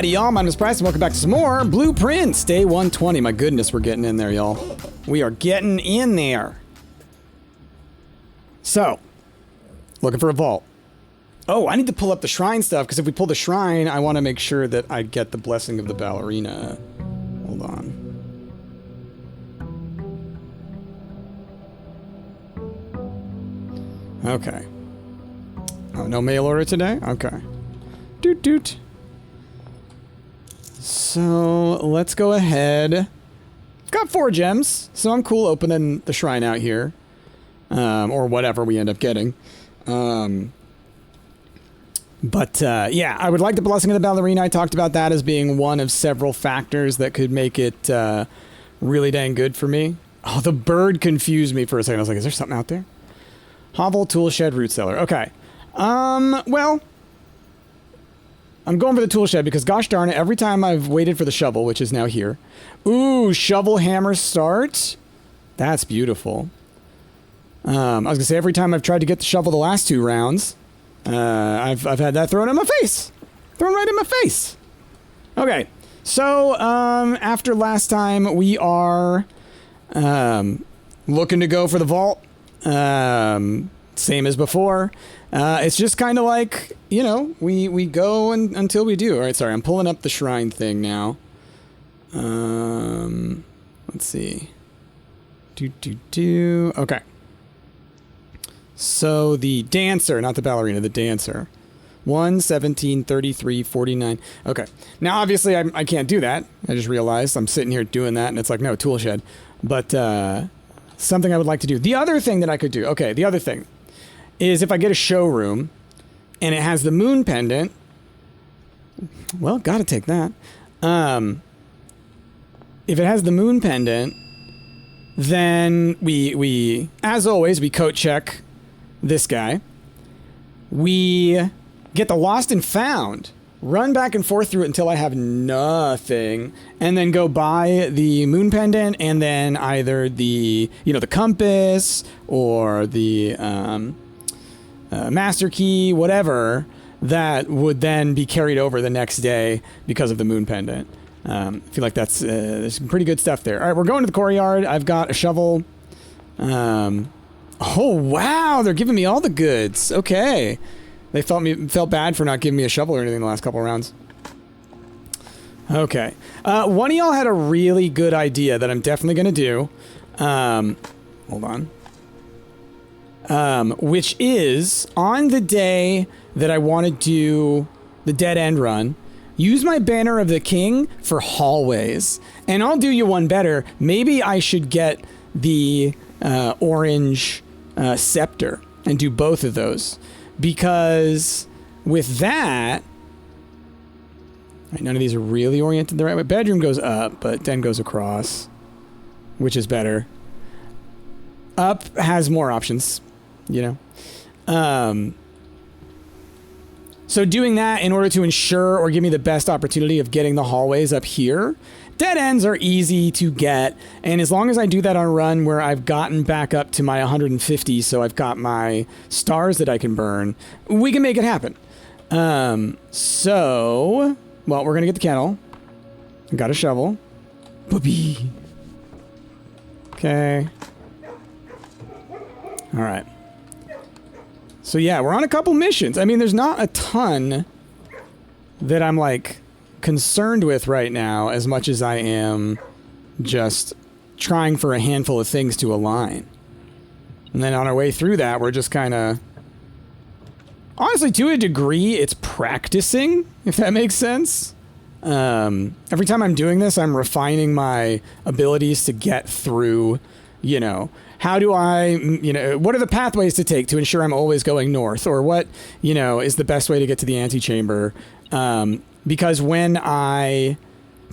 Howdy, y'all. My name is Bryce, and welcome back to some more Blueprints. Day 120. My goodness, we're getting in there, y'all. We are getting in there. So, looking for a vault. Oh, I need to pull up the shrine stuff, because if we pull the shrine, I want to make sure that I get the blessing of the ballerina. Hold on. Okay. Oh, no mail order today? Okay. Doot doot. So, let's go ahead. Got 4 gems, so I'm cool opening the shrine out here. Or whatever we end up getting. Yeah, I would like the blessing of the ballerina. I talked about that as being one of several factors that could make it really dang good for me. Oh, the bird confused me for a second. I was like, is there something out there? Hovel, tool shed, root cellar. Okay. Well, I'm going for the tool shed because gosh darn it, every time I've waited for the shovel, which is now here. Ooh, shovel hammer start. That's beautiful. I was gonna say every time I've tried to get the shovel the last 2 rounds, I've had that thrown in my face. Thrown right in my face. Okay. So, after last time, we are, looking to go for the vault. Same as before. It's just kind of like, you know, we go until we do. All right, sorry, I'm pulling up the shrine thing now. Let's see. Okay. So the dancer, not the ballerina, the dancer. 1, 17, 33, 49. Okay. Now, obviously, I can't do that. I just realized I'm sitting here doing that, and it's like, no, tool shed. But something I would like to do. The other thing that I could do, okay, the other thing is if I get a showroom and it has the moon pendant, well, gotta take that. If it has the moon pendant, then we as always, we coat check this guy. We get the lost and found, run back and forth through it until I have nothing, and then go buy the moon pendant and then either the, you know, the compass or the master key, whatever, that would then be carried over the next day because of the moon pendant. I feel like that's there's some pretty good stuff there. All right, we're going to the courtyard. I've got a shovel. Oh, wow, they're giving me all the goods. Okay. They felt bad for not giving me a shovel or anything the last couple of rounds. Okay. One of y'all had a really good idea that I'm definitely going to do. Hold on. Which is, on the day that I want to do the dead end run, use my Banner of the King for hallways. And I'll do you one better. Maybe I should get the orange scepter and do both of those. Because with that, right, none of these are really oriented the right way. Bedroom goes up, but den goes across, which is better. Up has more options, you know. So doing that in order to ensure or give me the best opportunity of getting the hallways up here. Dead ends are easy to get, and as long as I do that on a run where I've gotten back up to my 150, so I've got my stars that I can burn, we can make it happen. So, well, we're gonna get the kettle. Got a shovel. Boopy. Okay. All right. So yeah, we're on a couple missions. I mean, there's not a ton that I'm like concerned with right now as much as I am just trying for a handful of things to align. And then on our way through that, we're just kind of, honestly, to a degree, it's practicing, if that makes sense. Every time I'm doing this, I'm refining my abilities to get through, you know, how do I, you know, what are the pathways to take to ensure I'm always going north, or what, you know, is the best way to get to the antechamber? Because when I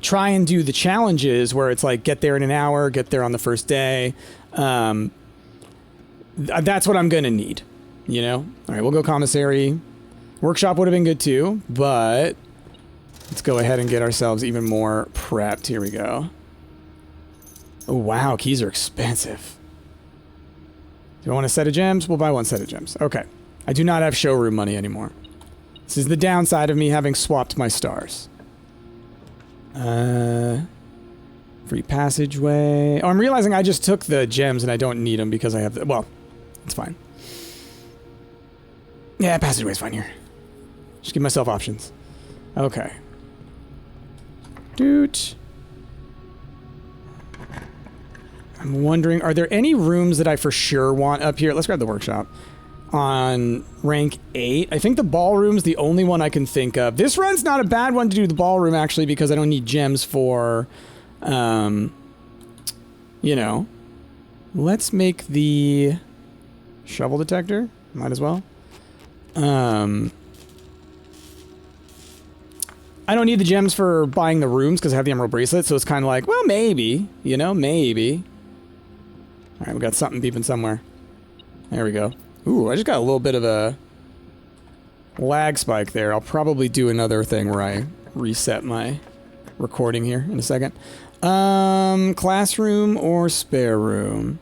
try and do the challenges where it's like get there in an hour, get there on the first day, that's what I'm going to need, you know? All right, we'll go commissary. Workshop would have been good too, but let's go ahead and get ourselves even more prepped. Here we go. Oh, wow, keys are expensive. Do I want a set of gems? We'll buy 1 set of gems. Okay. I do not have showroom money anymore. This is the downside of me having swapped my stars. Free passageway. Oh, I'm realizing I just took the gems and I don't need them because I have the... Well, it's fine. Yeah, passageway's fine here. Just give myself options. Okay. Doot. I'm wondering, are there any rooms that I for sure want up here? Let's grab the workshop. On rank 8. I think the ballroom's the only one I can think of. This run's not a bad one to do the ballroom, actually, because I don't need gems for, you know. Let's make the shovel detector. Might as well. I don't need the gems for buying the rooms because I have the emerald bracelet, so it's kind of like, well, maybe. You know, maybe. Alright, we got something beeping somewhere. There we go. Ooh, I just got a little bit of a lag spike there. I'll probably do another thing where I reset my recording here in a second. Classroom or spare room?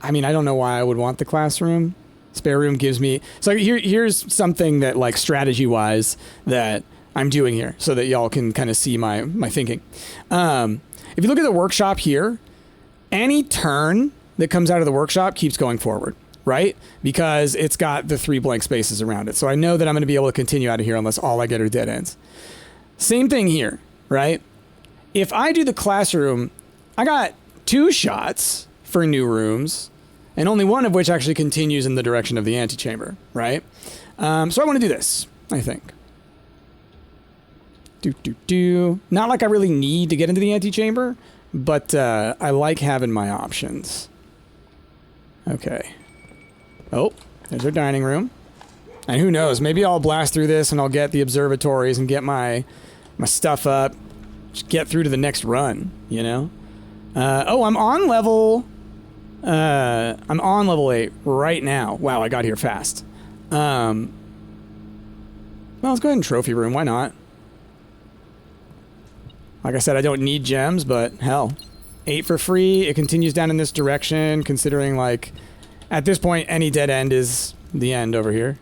I mean, I don't know why I would want the classroom. Spare room gives me... So here's something that, like, strategy-wise that I'm doing here so that y'all can kind of see my thinking. If you look at the workshop here, any turn that comes out of the workshop keeps going forward. Right? Because it's got the 3 blank spaces around it. So I know that I'm going to be able to continue out of here unless all I get are dead ends. Same thing here, right? If I do the classroom, I got 2 shots for new rooms, and only one of which actually continues in the direction of the antechamber, right? So I want to do this, I think. Not like I really need to get into the antechamber, but I like having my options. Okay. Oh, there's our dining room. And who knows, maybe I'll blast through this and I'll get the observatories and get my stuff up. Just get through to the next run, you know? Oh, I'm on level 8 right now. Wow, I got here fast. Well, let's go ahead and trophy room, why not? Like I said, I don't need gems, but hell. 8 for free, it continues down in this direction, considering, like... At this point, any dead end is the end over here.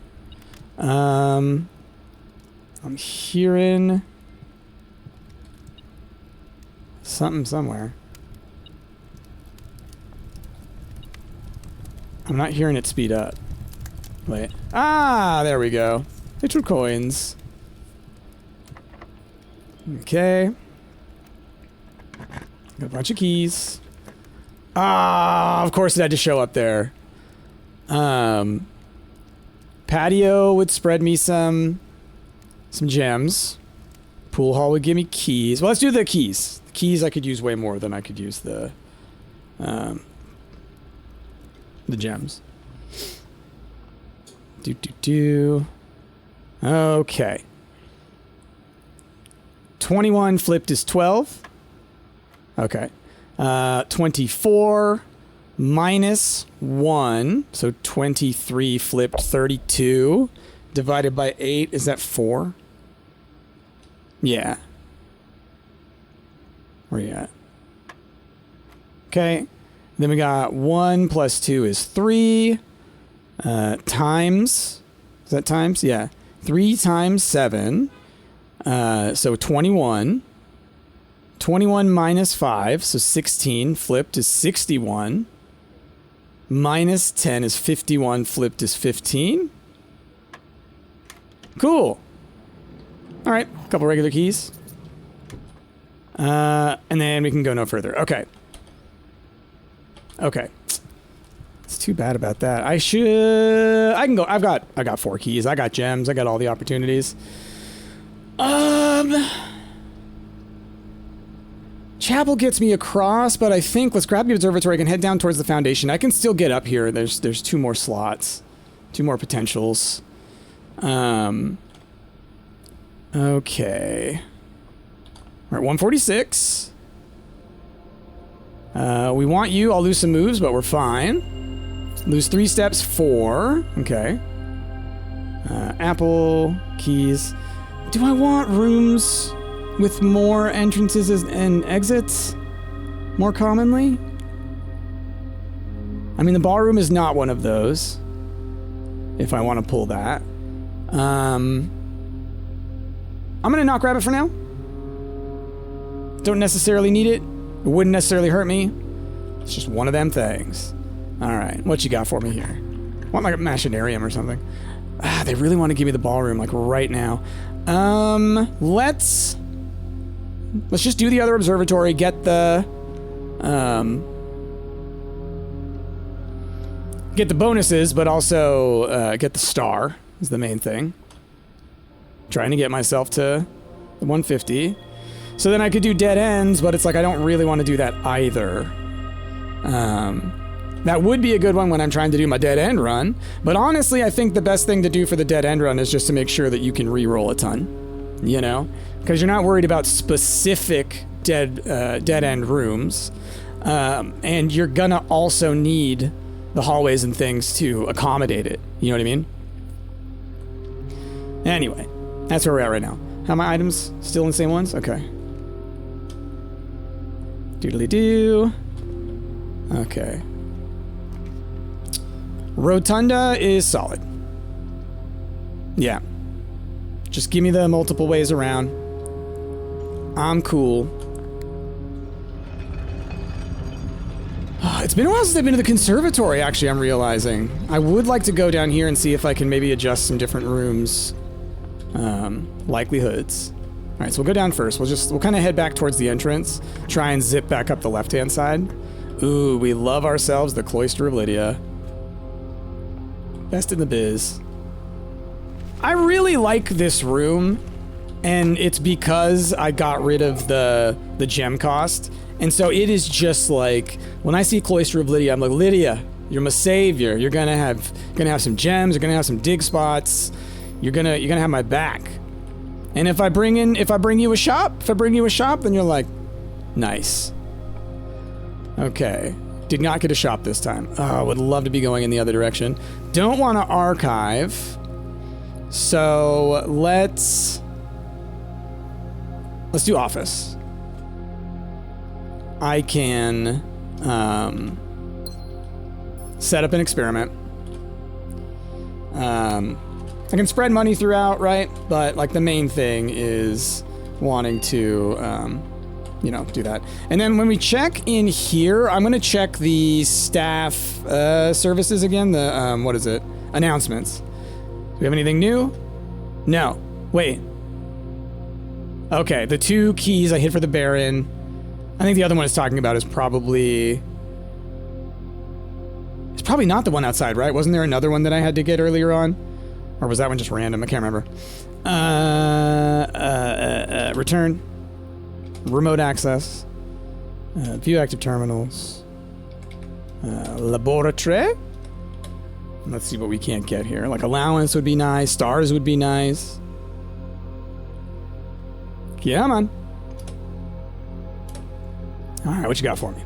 I'm hearing something somewhere. I'm not hearing it speed up. Wait. Ah, there we go. Literal coins. Okay. Got a bunch of keys. Ah, of course it had to show up there. Patio would spread me some gems. Pool hall would give me keys. Well, let's do the keys. The keys I could use way more than I could use the gems. Okay. 21 flipped is 12. Okay. 24 minus 1, so 23 flipped 32 divided by 8, is that 4? Yeah. Where you at? Okay. Then we got 1 plus 2 is 3 times, is that times? Yeah. 3 times 7, so 21. 21 minus 5, so 16 flipped is 61. Minus 10 is 51, flipped is 15. Cool. All right, a couple regular keys. And then we can go no further. Okay. Okay. It's too bad about that. I can go. I got 4 keys. I got gems. I got all the opportunities. Chapel gets me across, but I think let's grab the observatory. I can head down towards the foundation. I can still get up here. There's 2 more slots, 2 more potentials. Okay. We're at 146. We want you. I'll lose some moves, but we're fine. Lose 3 steps, 4. Okay. Apple, keys. Do I want rooms with more entrances and exits more commonly? I mean, the ballroom is not one of those, if I want to pull that. I'm going to not grab it for now. Don't necessarily need it. It wouldn't necessarily hurt me. It's just one of them things. Alright, what you got for me here? I want like a machinarium or something. Ah, they really want to give me the ballroom, like, right now. Let's just do the other observatory, get the bonuses, but also, get the star is the main thing. Trying to get myself to the 150. So then I could do dead ends, but it's like I don't really want to do that either. That would be a good one when I'm trying to do my dead end run, but honestly, I think the best thing to do for the dead end run is just to make sure that you can reroll a ton, you know? Because you're not worried about specific dead end rooms, and you're gonna also need the hallways and things to accommodate it, you know what I mean? Anyway, that's where we're at right now. How my items still in the same ones? Okay. Doodly-doo. Okay. Rotunda is solid. Yeah. Just give me the multiple ways around. I'm cool. It's been a while since I've been to the conservatory, actually, I'm realizing. I would like to go down here and see if I can maybe adjust some different rooms. Likelihoods. Alright, so we'll go down first. We'll kind of head back towards the entrance. Try and zip back up the left-hand side. Ooh, we love ourselves the Cloister of Lydia. Best in the biz. I really like this room, and it's because I got rid of the gem cost. And so it is just like, when I see Cloister of Lydia, I'm like, Lydia, you're my savior. You're gonna have some gems, you're gonna have some dig spots, you're gonna have my back. And if I bring you a shop, then you're like, nice. Okay. Did not get a shop this time. Oh, would love to be going in the other direction. Don't want to archive. So let's do office. I can set up an experiment. I can spread money throughout, right? But like the main thing is wanting to you know, do that. And then when we check in here, I'm going to check the staff services again. The, what is it? Announcements. Do we have anything new? No. Wait. Okay, the 2 keys I hit for the Baron. I think the other one it's talking about is probably... It's probably not the one outside, right? Wasn't there another one that I had to get earlier on? Or was that one just random? I can't remember. Return. Remote access, view active terminals, laboratory. Let's see what we can't get here. Like allowance would be nice, stars would be nice. Yeah, man. Alright, what you got for me?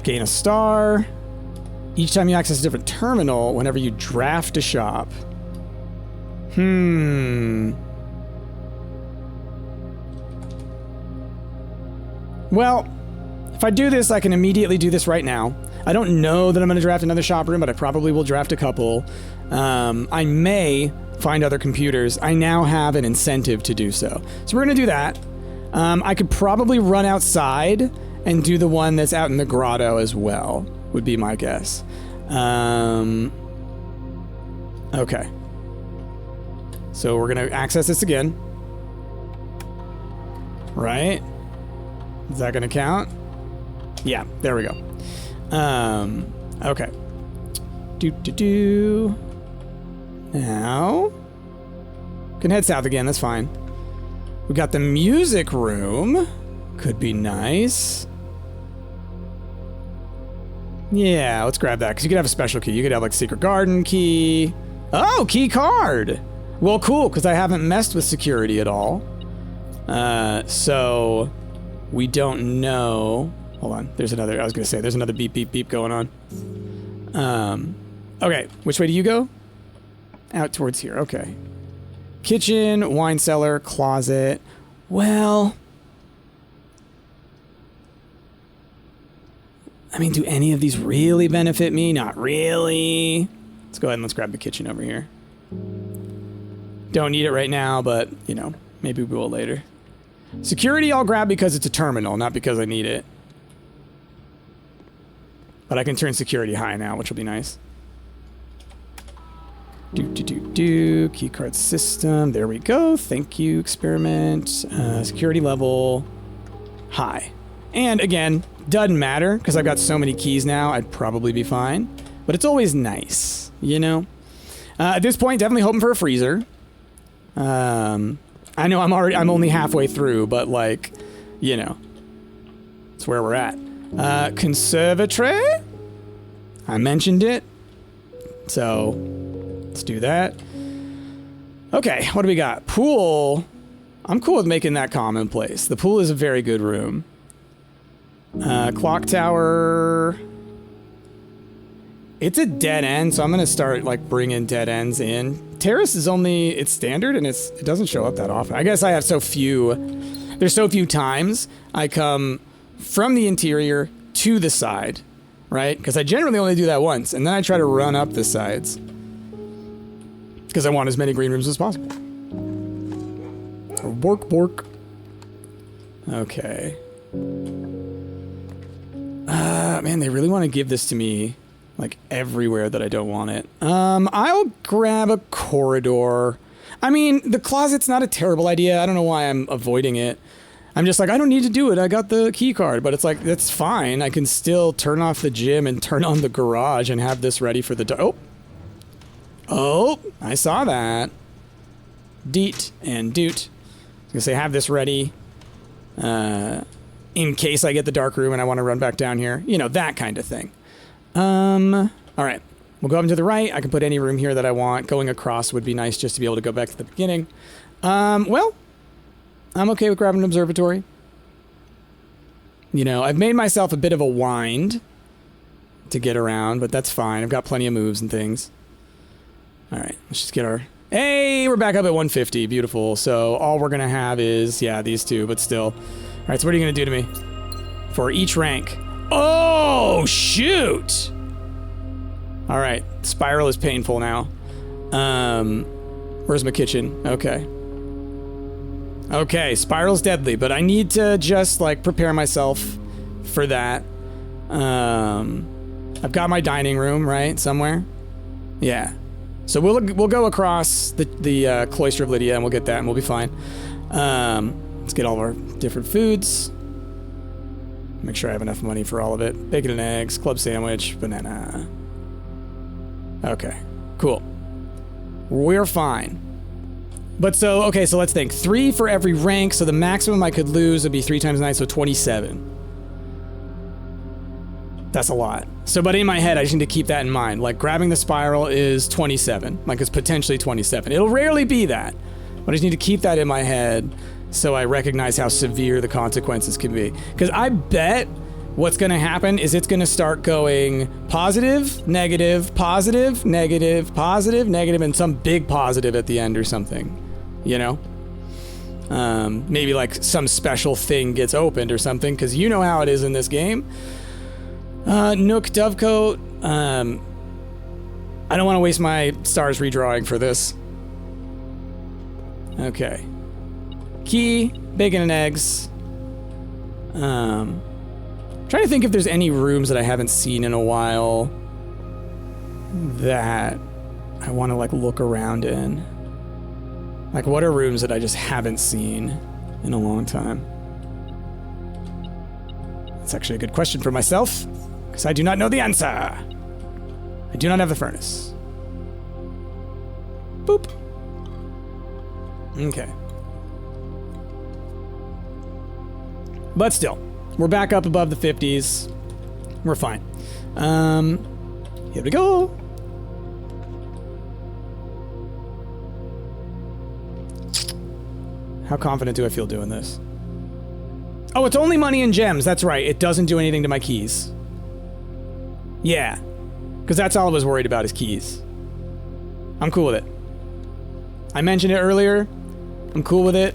Gain a star. Each time you access a different terminal, whenever you draft a shop. Well, if I do this, I can immediately do this right now. I don't know that I'm going to draft another shop room, but I probably will draft a couple. I may find other computers. I now have an incentive to do so. So we're going to do that. I could probably run outside and do the one that's out in the grotto as well, would be my guess. Okay. So we're going to access this again. Right? Is that gonna count? Yeah, there we go. Okay. Now, can head south again, that's fine. We got the music room. Could be nice. Yeah, let's grab that, because you could have a special key. You could have, like, secret garden key. Oh, key card! Well, cool, because I haven't messed with security at all. So... we don't know. Hold on. There's another. I was going to say, there's another beep, beep, beep going on. Okay. Which way do you go? Out towards here. Okay. Kitchen, wine cellar, closet. Well. I mean, do any of these really benefit me? Not really. Let's go ahead and let's grab the kitchen over here. Don't need it right now, but, you know, maybe we will later. Security I'll grab because it's a terminal, not because I need it. But I can turn security high now, which will be nice. Keycard system. There we go. Thank you, experiment. Security level high. And again, doesn't matter because I've got so many keys now, I'd probably be fine. But it's always nice, you know? At this point, definitely hoping for a freezer. I know I'm only halfway through, but like, you know, it's where we're at. Conservatory? I mentioned it. So, let's do that. Okay, what do we got? Pool. I'm cool with making that commonplace. The pool is a very good room. Clock tower. It's a dead end, so I'm gonna start like bringing dead ends in. Terrace is only, it's standard and it doesn't show up that often. I guess I have so few, there's so few times I come from the interior to the side, right? Because I generally only do that once, and then I try to run up the sides. Because I want as many green rooms as possible. Bork, bork. Okay. Man, they really want to give this to me, like, everywhere that I don't want it. I'll grab a corridor. I mean, the closet's not a terrible idea. I don't know why I'm avoiding it. I'm just like, I don't need to do it. I got the key card, but it's like, that's fine. I can still turn off the gym and turn on the garage and have this ready for the Oh, I saw that. Deet and doot. I was gonna say, have this ready in case I get the dark room and I want to run back down here. You know, that kind of thing. All right. We'll go up and to the right. I can put any room here that I want. Going across would be nice just to be able to go back to the beginning. Well, I'm okay with grabbing an observatory. You know, I've made myself a bit of a wind to get around, but that's fine. I've got plenty of moves and things. All right, let's just get our... Hey, we're back up at 150. Beautiful. So all we're going to have is, yeah, these two, but still. All right, so what are you going to do to me? For each rank. Oh, shoot! All right, spiral is painful now. Where's my kitchen? Okay. Okay, spiral's deadly, but I need to just, like, prepare myself for that. I've got my dining room, right, somewhere? Yeah. So we'll go across the Cloister of Lydia, and we'll get that, and we'll be fine. Let's get all of our different foods. Make sure I have enough money for all of it. Bacon and eggs, club sandwich, banana. Okay, cool. We're fine. But so, okay, so let's think. 3 for every rank, so the maximum I could lose would be 3 times 9, so 27. That's a lot. So, but in my head, I just need to keep that in mind. Like, grabbing the spiral is 27. Like, it's potentially 27. It'll rarely be that. But I just need to keep that in my head so I recognize how severe the consequences can be. Because I bet what's going to happen is it's going to start going positive, negative, positive, negative, positive, negative, and some big positive at the end or something. You know? Maybe like some special thing gets opened or something, because you know how it is in this game. Nook Dovecoat. I don't want to waste my stars redrawing for this. Okay. Key, bacon and eggs. Trying to think if there's any rooms that I haven't seen in a while that I want to like look around in. Like, what are rooms that I just haven't seen in a long time? That's actually a good question for myself, because I do not know the answer. I do not have the furnace. Boop. Okay. But still, we're back up above the 50s. We're fine. Here we go. How confident do I feel doing this? Oh, it's only money and gems. That's right. It doesn't do anything to my keys. Yeah. Because that's all I was worried about is keys. I'm cool with it. I mentioned it earlier. I'm cool with it.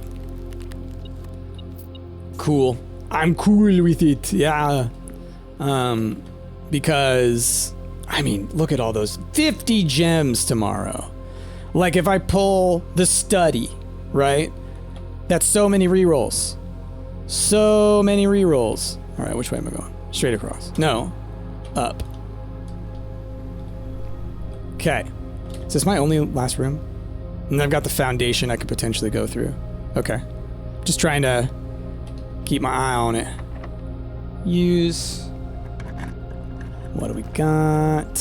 Cool. I'm cool with it. Yeah. Because, I mean, look at all those 50 gems tomorrow. Like if I pull the study, right? That's so many rerolls. So many rerolls. All right, which way am I going? Straight across. No. Up. Okay. Is this my only last room? And I've got the foundation I could potentially go through. Okay. Just trying to keep my eye on it. Use. What do we got?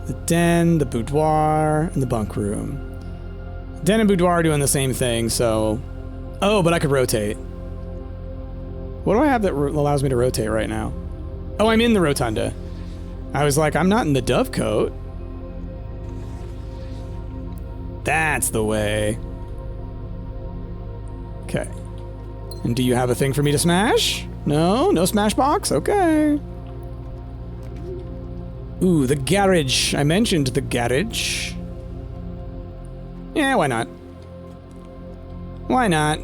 The den, the boudoir, and the bunk room. Den and boudoir are doing the same thing, so... Oh, but I could rotate. What do I have that allows me to rotate right now? Oh, I'm in the rotunda. I was like, I'm not in the dovecote. That's the way. Okay. And do you have a thing for me to smash? No? No smash box? Okay. Ooh, the garage. I mentioned the garage. Yeah, why not? Why not?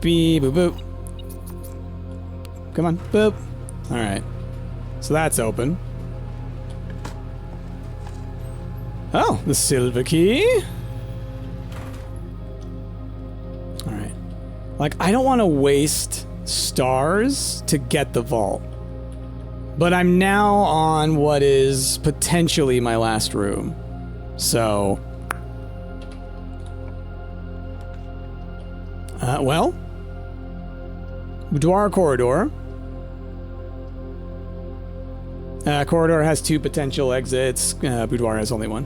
Beep, boop, boop. Come on, boop. Alright. So that's open. Oh, the silver key. Alright. Like, I don't want to waste stars to get the vault. But I'm now on what is potentially my last room. So... well... Boudoir corridor. Corridor has 2 potential exits. Boudoir has only 1.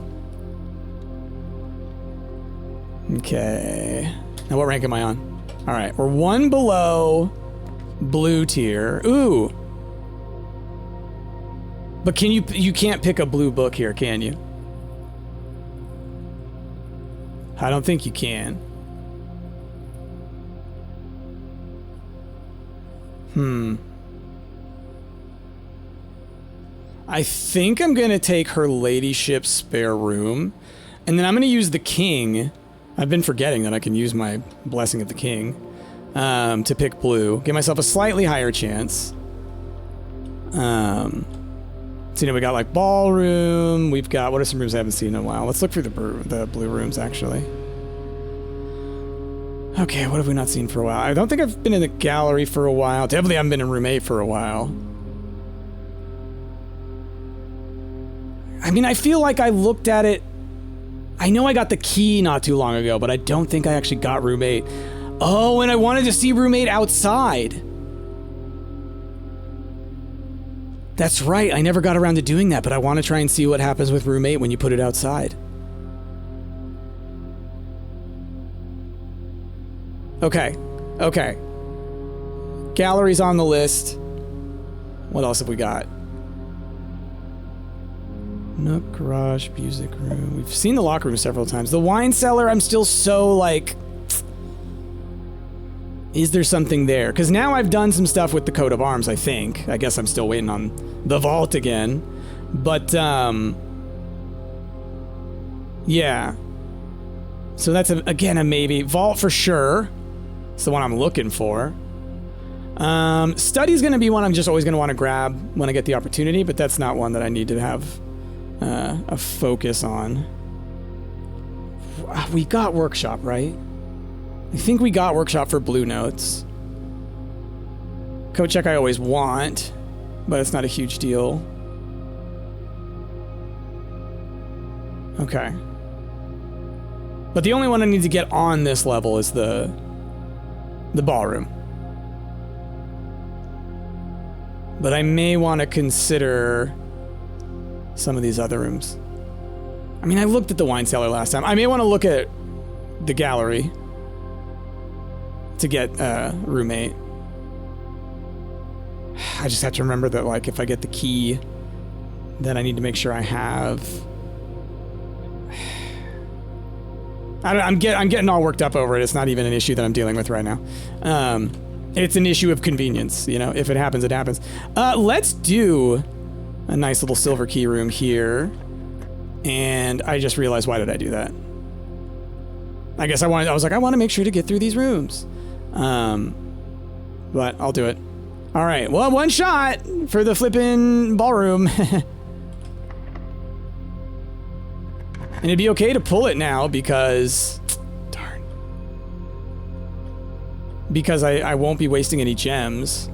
Okay. Now what rank am I on? Alright, we're 1 below blue tier. Ooh! But can you can't pick a blue book here, can you? I don't think you can. I think I'm gonna take her ladyship's spare room, and then I'm gonna use the king. I've been forgetting that I can use my blessing of the king to pick blue. Give myself a slightly higher chance. So, you know, we got like ballroom. We've got, what are some rooms I haven't seen in a while? Let's look through the blue rooms, actually. Okay, what have we not seen for a while? I don't think I've been in the gallery for a while. Definitely haven't been in room 8 for a while. I mean, I feel like I looked at it. I know I got the key not too long ago, but I don't think I actually got room 8. Oh, and I wanted to see room 8 outside. That's right, I never got around to doing that, but I want to try and see what happens with room 8 when you put it outside. Okay, okay. Gallery's on the list. What else have we got? Nook, garage, music room. We've seen the locker room several times. The wine cellar, I'm still so like... Is there something there? Because now I've done some stuff with the coat of arms, I think. I guess I'm still waiting on the vault again. But, yeah. So that's, again, a maybe. Vault for sure. It's the one I'm looking for. Study's going to be one I'm just always going to want to grab when I get the opportunity, but that's not one that I need to have a focus on. We got workshop, right? I think we got workshop for blue notes. Code check I always want, but it's not a huge deal. Okay. But the only one I need to get on this level is the ballroom. But I may want to consider some of these other rooms. I mean, I looked at the wine cellar last time. I may want to look at the gallery to get room 8. I just have to remember that, like, if I get the key, then I need to make sure I have... I'm getting all worked up over it. It's not even an issue that I'm dealing with right now. It's an issue of convenience, you know? If it happens, it happens. Let's do a nice little silver key room here. And I just realized, why did I do that? I guess I was like, I want to make sure to get through these rooms. But I'll do it. All right, well, one shot for the flippin' ballroom. And it'd be okay to pull it now because... Darn. because I won't be wasting any gems.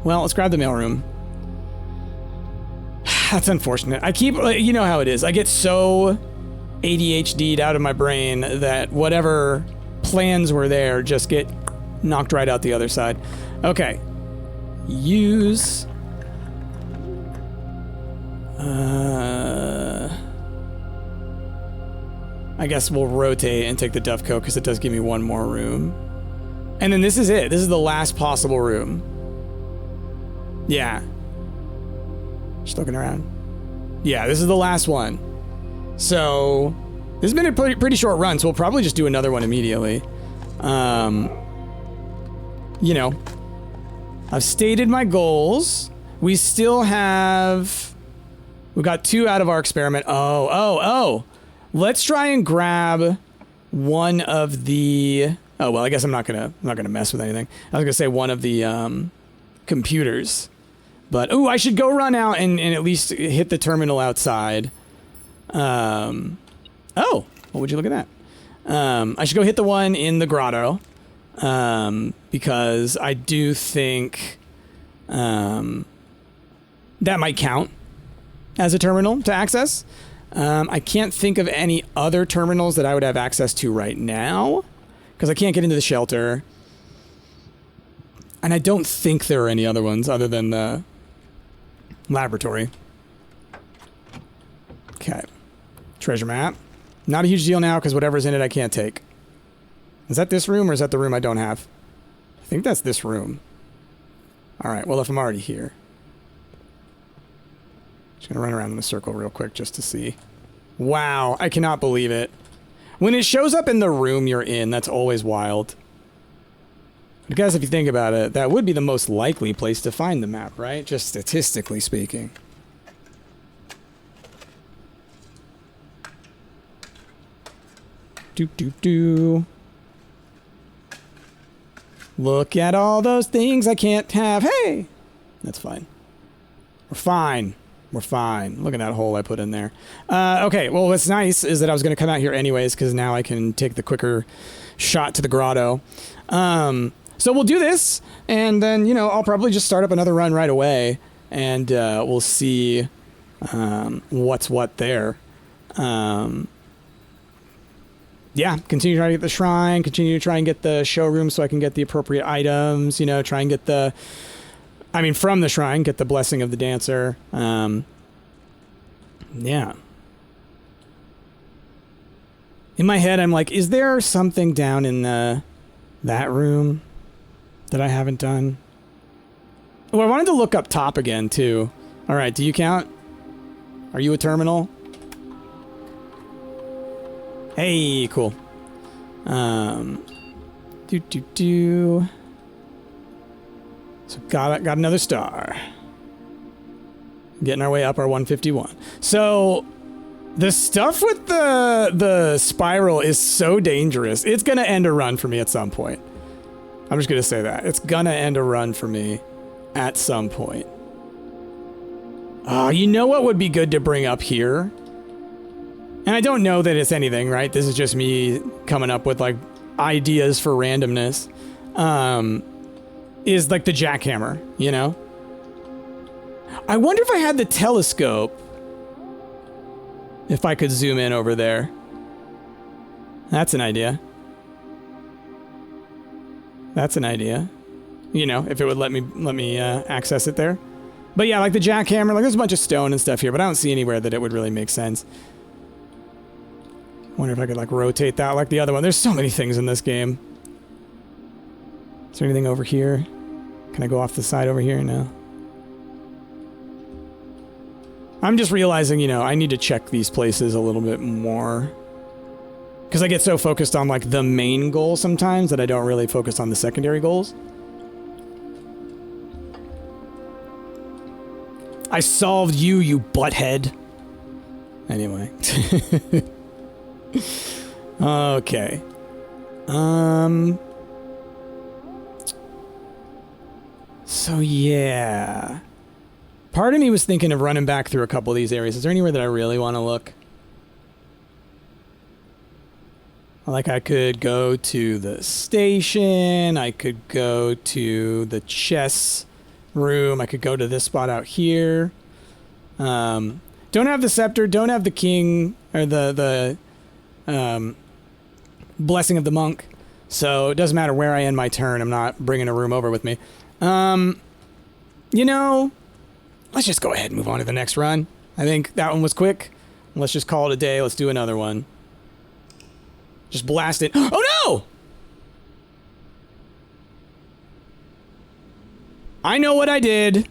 Well, let's grab the mailroom. That's unfortunate. I keep, you know how it is. I get so ADHD'd out of my brain that whatever plans were there just get knocked right out the other side. Okay. Use... I guess we'll rotate and take the Dovecot because it does give me one more room. And then this is it. This is the last possible room. Yeah. Just looking around. Yeah, this is the last one. So, this has been a pretty short run, so we'll probably just do another one immediately. You know, I've stated my goals. We still have... We got 2 out of our experiment. Oh. Let's try and grab one of the... Oh, well, I guess I'm not gonna mess with anything. I was gonna say one of the computers. But, ooh, I should go run out and at least hit the terminal outside. Oh, well, would you look at that? I should go hit the one in the grotto. Because I do think that might count as a terminal to access. I can't think of any other terminals that I would have access to right now, because I can't get into the shelter. And I don't think there are any other ones other than the laboratory. Okay. Treasure map. Not a huge deal now, because whatever's in it I can't take. Is that this room, or is that the room I don't have? I think that's this room. Alright, well, if I'm already here. Just gonna run around in a circle real quick just to see. Wow, I cannot believe it. When it shows up in the room you're in, that's always wild. I guess if you think about it, that would be the most likely place to find the map, right? Just statistically speaking. Do. Look at all those things I can't have. Hey! That's fine. We're fine. We're fine. Look at that hole I put in there. Okay, well, what's nice is that I was going to come out here anyways, because now I can take the quicker shot to the grotto. So we'll do this, and then, you know, I'll probably just start up another run right away, and we'll see what's what there. Yeah, continue to try to get the shrine, continue to try and get the showroom so I can get the appropriate items, you know, try and get the... I mean, from the shrine, get the blessing of the dancer. Yeah. In my head, I'm like, is there something down in that room that I haven't done? Oh, I wanted to look up top again, too. All right, do you count? Are you a terminal? Hey, cool. So got another star. Getting our way up our 151. So the stuff with the spiral is so dangerous. It's gonna end a run for me at some point. I'm just gonna say that. It's gonna end a run for me at some point. You know what would be good to bring up here? And I don't know that it's anything, right? This is just me coming up with like ideas for randomness. Is like the jackhammer, you know? I wonder if I had the telescope, if I could zoom in over there. That's an idea. That's an idea. You know, if it would let me access it there. But yeah, like the jackhammer, like there's a bunch of stone and stuff here, but I don't see anywhere that it would really make sense. Wonder if I could like rotate that like the other one. There's so many things in this game. Is there anything over here? Can I go off the side over here? No. I'm just realizing, you know, I need to check these places a little bit more. Because I get so focused on, like, the main goal sometimes that I don't really focus on the secondary goals. I solved you, you butthead. Anyway. Okay. So, yeah. Part of me was thinking of running back through a couple of these areas. Is there anywhere that I really want to look? Like, I could go to the station. I could go to the chess room. I could go to this spot out here. Don't have the scepter. Don't have the king or the blessing of the monk. So it doesn't matter where I end my turn. I'm not bringing a room over with me. You know, let's just go ahead and move on to the next run. I think that one was quick. Let's just call it a day. Let's do another one. Just blast it. Oh no! I know what I did.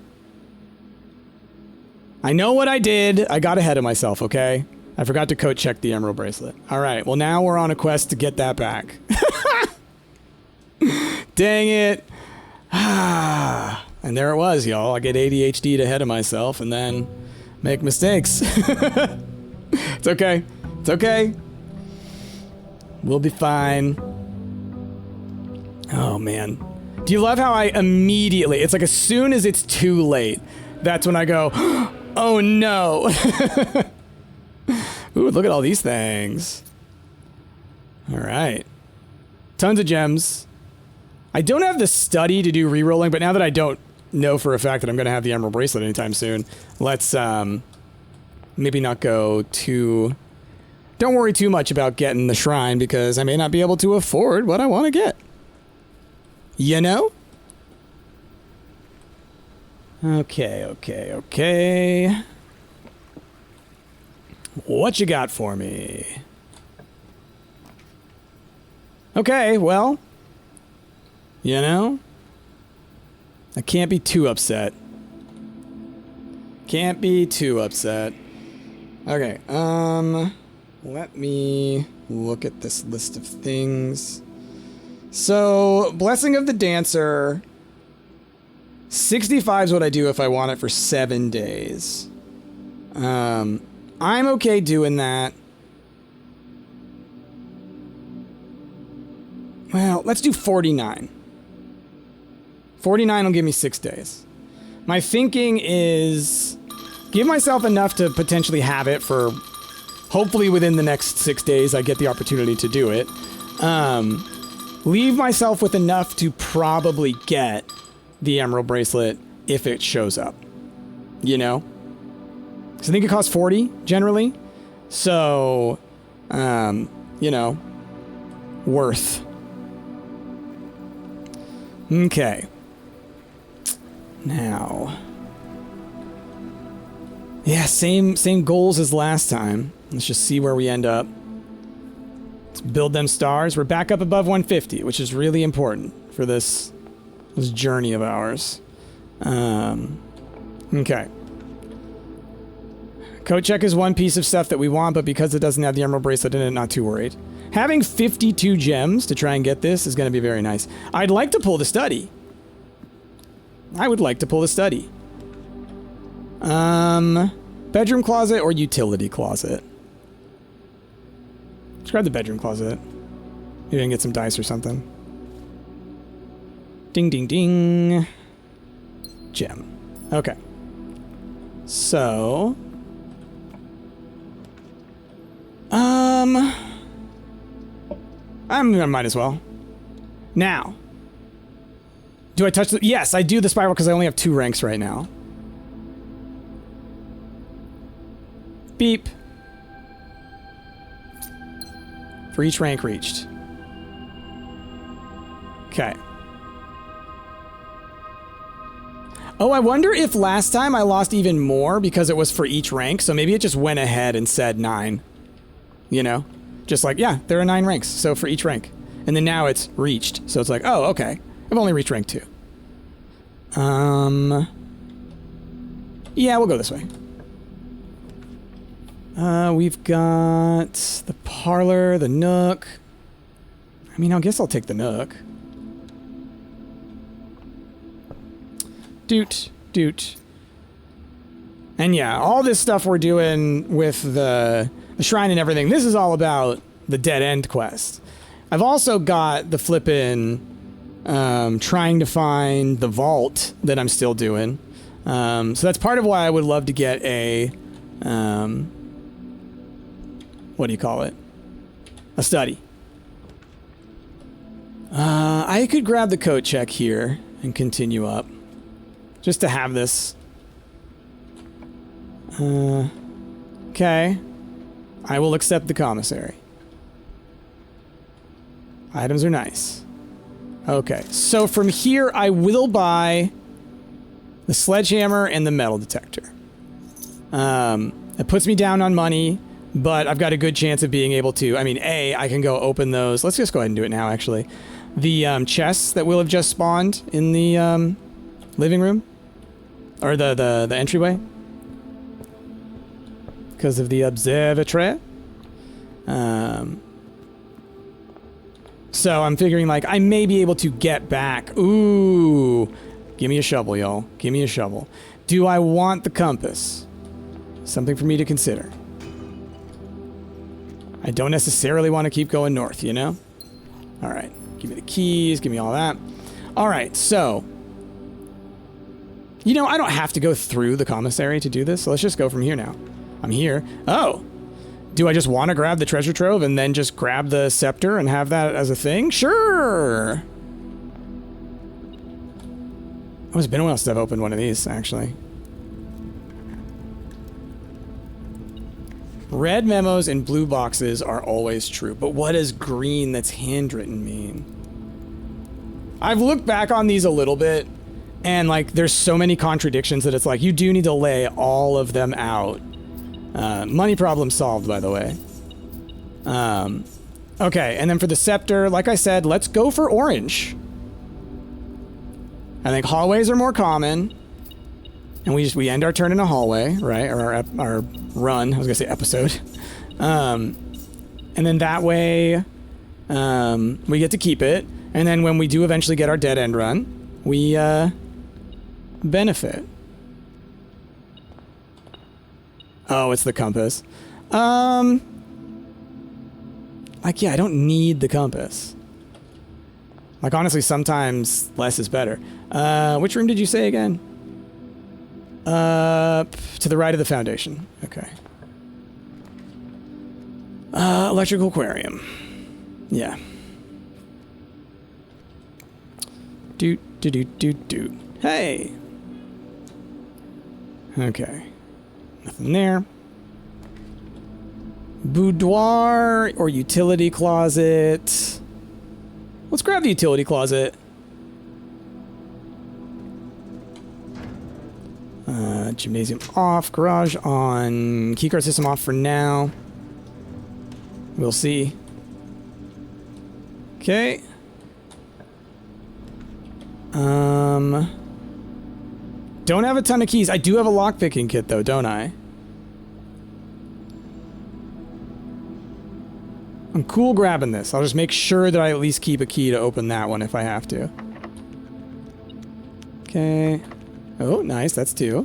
I know what I did. I got ahead of myself, okay? I forgot to code check the emerald bracelet. All right, well now we're on a quest to get that back. Dang it. And there it was, y'all. I get ADHD'd ahead of myself and then make mistakes. It's okay. It's okay. We'll be fine. Oh, man. Do you love how I immediately... It's like as soon as it's too late, that's when I go, oh, no. Ooh, look at all these things. All right. Tons of gems. I don't have the study to do rerolling, but now that I don't know for a fact that I'm going to have the emerald bracelet anytime soon, let's maybe not go too... Don't worry too much about getting the shrine because I may not be able to afford what I want to get. You know? Okay, okay, okay. What you got for me? Okay, well, you know, I can't be too upset. Can't be too upset. Okay, let me look at this list of things. So, Blessing of the Dancer. 65 is what I do if I want it for 7 days. I'm okay doing that. Well, let's do 49. 49 will give me 6 days. My thinking is give myself enough to potentially have it for hopefully within the next 6 days I get the opportunity to do it. Leave myself with enough to probably get the emerald bracelet if it shows up. You know? Because I think it costs 40 generally. So, you know, worth. Okay. Now. Yeah, same goals as last time. Let's just see where we end up. Let's build them stars. We're back up above 150, which is really important for this journey of ours. Okay. Code check is one piece of stuff that we want, but because it doesn't have the emerald bracelet in it, not too worried. Having 52 gems to try and get this is going to be very nice. I'd like to pull the study. I would like to pull the study. Bedroom closet or utility closet? Let's grab the bedroom closet. Maybe I can get some dice or something. Ding, ding, ding. Gem. Okay. So... I might as well. Now. Do I touch the... Yes, I do the spiral because I only have 2 ranks right now. Beep. For each rank reached. Okay. Oh, I wonder if last time I lost even more because it was for each rank, so maybe it just went ahead and said 9. You know? Just like, yeah, there are 9 ranks, so for each rank. And then now it's reached, so it's like, oh, okay. I've only reached rank 2. Yeah, we'll go this way. We've got the parlor, the nook. I mean, I guess I'll take the nook. Doot, doot. And yeah, all this stuff we're doing with the shrine and everything, this is all about the dead end quest. I've also got the flippin' trying to find the vault that I'm still doing. So that's part of why I would love to get a, what do you call it? A study. I could grab the coat check here and continue up. Just to have this. Okay. I will accept the commissary. Items are nice. Okay, so from here I will buy the sledgehammer and the metal detector. It puts me down on money, but I've got a good chance of being able to, I mean, I can go open those. Let's just go ahead and do it now, actually. The chests that will have just spawned in the living room. Or the entryway. Because of the observatory. So I'm figuring, like, I may be able to get back. Ooh. Give me a shovel, y'all. Give me a shovel. Do I want the compass? Something for me to consider. I don't necessarily want to keep going north, you know? Alright. Give me the keys. Give me all that. Alright, so... You know, I don't have to go through the commissary to do this, so let's just go from here now. I'm here. Oh! Do I just want to grab the treasure trove and then just grab the scepter and have that as a thing? Sure! Oh, it's been a while since I've opened one of these, actually. Red memos and blue boxes are always true, but what does green that's handwritten mean? I've looked back on these a little bit, and like there's so many contradictions that it's like you do need to lay all of them out. Money problem solved, by the way. Okay, and then for the scepter, like I said, let's go for orange. I think hallways are more common. And we end our turn in a hallway, right? Or our run. I was gonna say episode. And then that way, we get to keep it. And then when we do eventually get our dead end run, we benefit. Oh, it's the compass. Like, yeah, I don't need the compass. Like, honestly, sometimes less is better. Which room did you say again? To the right of the foundation. Okay. Electrical aquarium. Yeah. Doot. Hey! Okay. Nothing there. Boudoir or utility closet. Let's grab the utility closet. Gymnasium off, garage on, keycard system off for now. We'll see. Okay. Don't have a ton of keys. I do have a lockpicking kit though, don't I? I'm cool grabbing this. I'll just make sure that I at least keep a key to open that one if I have to. Okay. Oh, nice. That's 2.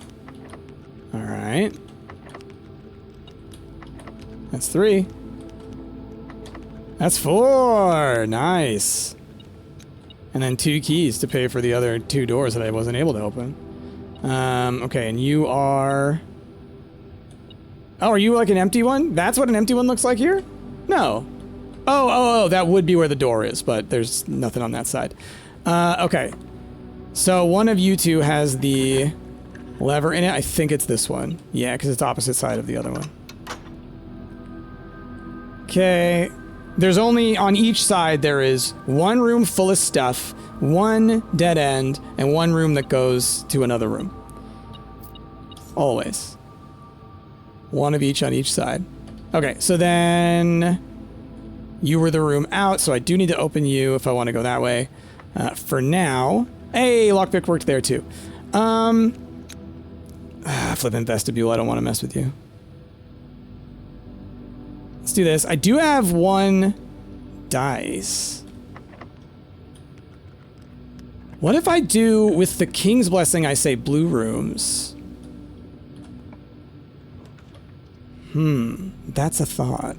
All right. That's 3. That's 4. Nice. And then 2 keys to pay for the other 2 doors that I wasn't able to open. Okay, and you are... Oh, are you like an empty one? That's what an empty one looks like here? No. Oh, that would be where the door is, but there's nothing on that side. Okay. So one of you two has the lever in it. I think it's this one. Yeah, because it's opposite side of the other one. Okay. There's only, on each side, there is 1 room full of stuff, 1 dead end, and 1 room that goes to another room. Always. 1 of each on each side. Okay, so then... You were the room out, so I do need to open you if I want to go that way. For now... Hey, lockpick worked there too. Flippin' vestibule, I don't want to mess with you. Let's do this. I do have 1 dice. What if I do, with the King's Blessing, I say blue rooms? That's a thought.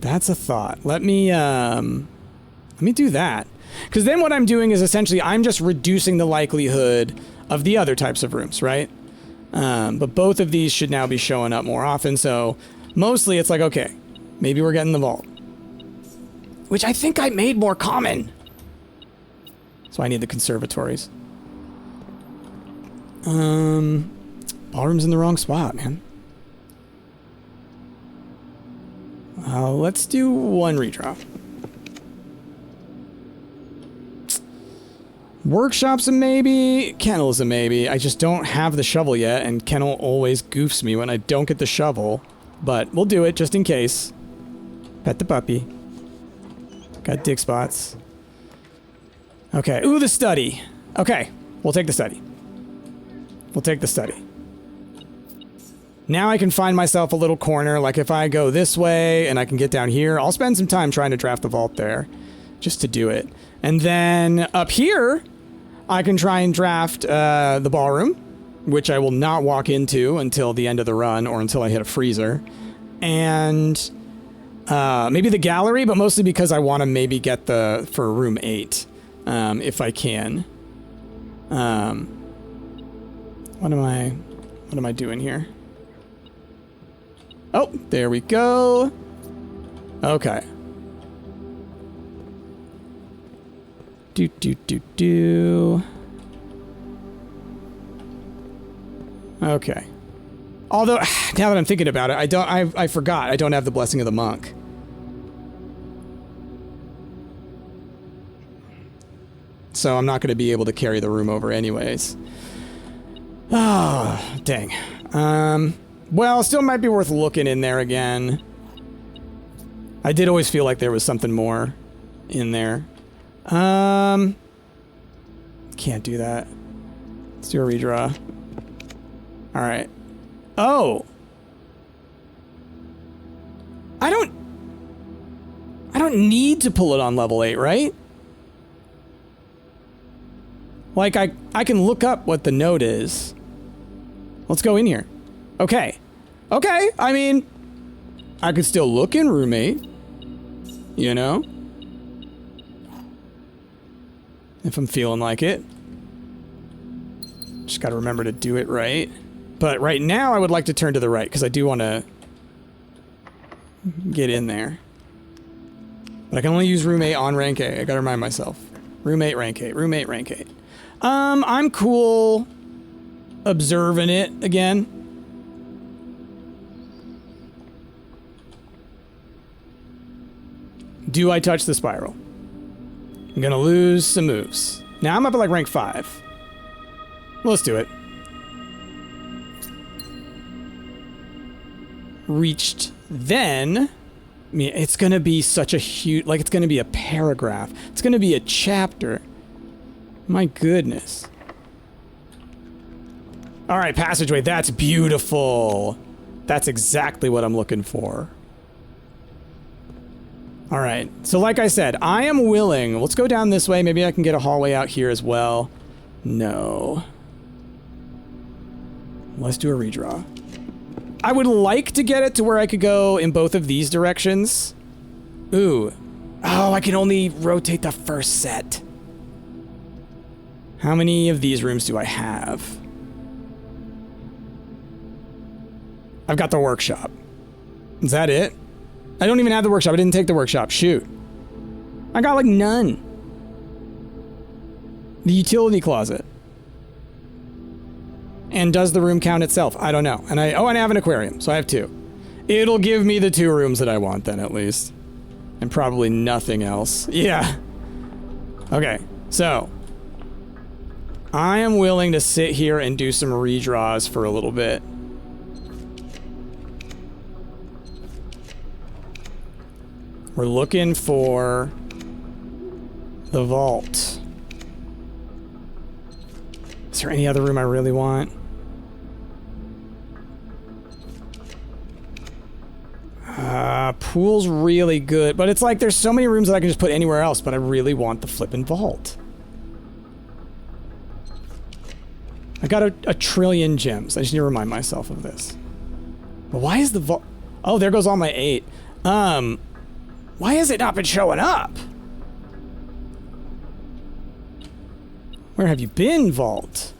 That's a thought. Let me do that. Because then what I'm doing is essentially I'm just reducing the likelihood of the other types of rooms, right? But both of these should now be showing up more often, so mostly it's like, okay, maybe we're getting the vault. which I think I made more common. So I need the conservatories. Ballroom's in the wrong spot, man. Let's do one redraw. Workshop's a maybe. Kennel's a maybe. I just don't have the shovel yet, and Kennel always goofs me when I don't get the shovel. But we'll do it just in case. Pet the puppy. Got dig spots. Okay. Ooh, the study. Okay. We'll take the study. We'll take the study. Now I can find myself a little corner. Like if I go this way and I can get down here, I'll spend some time trying to draft the vault there. Just to do it. And then up here, I can try and draft the ballroom, which I will not walk into until the end of the run or until I hit a freezer. And maybe the gallery, but mostly because I want to maybe get for room 8, if I can. What am I doing here? Oh, there we go. Okay. Do. Okay. Although, now that I'm thinking about it, I forgot I don't have the Blessing of the Monk. So I'm not going to be able to carry the room over anyways. Oh, dang. Well, still might be worth looking in there again. I did always feel like there was something more in there. Can't do that. Let's do a redraw. All right. Oh. I don't need to pull it on level 8, right? Like I can look up what the node is. Let's go in here. Okay. Okay. I mean, I could still look in room 8. You know? If I'm feeling like it. Just gotta remember to do it right. But right now I would like to turn to the right because I do want to get in there. But I can only use room 8 on rank 8. I gotta remind myself. Room 8, rank 8. Room 8, rank 8. I'm cool observing it again. Do I touch the spiral? I'm gonna lose some moves. Now I'm up at like rank 5. Well, let's do it. Reached then. I mean, it's gonna be such a huge, like it's gonna be a paragraph. It's gonna be a chapter. My goodness. All right, passageway. That's beautiful. That's exactly what I'm looking for. All right. So like I said, I am willing. Let's go down this way. Maybe I can get a hallway out here as well. No. Let's do a redraw. I would like to get it to where I could go in both of these directions. Ooh. Oh, I can only rotate the first set. How many of these rooms do I have? I've got the workshop. Is that it? I don't even have the workshop. I didn't take the workshop. Shoot. I got like none. The utility closet. And does the room count itself? I don't know. And I have an aquarium, so I have 2. It'll give me the 2 rooms that I want then, at least. And probably nothing else. Yeah. Okay, so I am willing to sit here and do some redraws for a little bit. We're looking for the vault. Is there any other room I really want? Pool's really good, but it's like there's so many rooms that I can just put anywhere else, but I really want the flippin' vault. I got a trillion gems. I just need to remind myself of this. But why is the vault... Oh, there goes all my 8. Why has it not been showing up? Where have you been, Vault?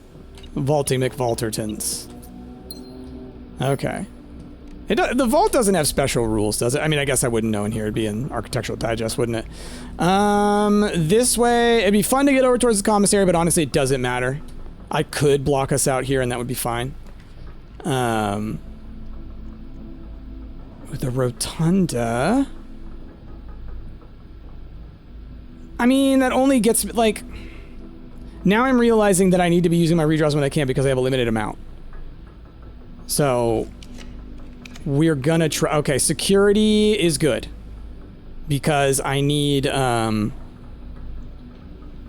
Vaulty McValtertons. Okay. The vault doesn't have special rules, does it? I mean, I guess I wouldn't know in here. It'd be in Architectural Digest, wouldn't it? This way, it'd be fun to get over towards the commissary, but honestly, it doesn't matter. I could block us out here, and that would be fine. With the rotunda... I mean, that only gets, like... Now I'm realizing that I need to be using my redraws when I can because I have a limited amount. So... We're gonna try... Okay, security is good. Because I need, to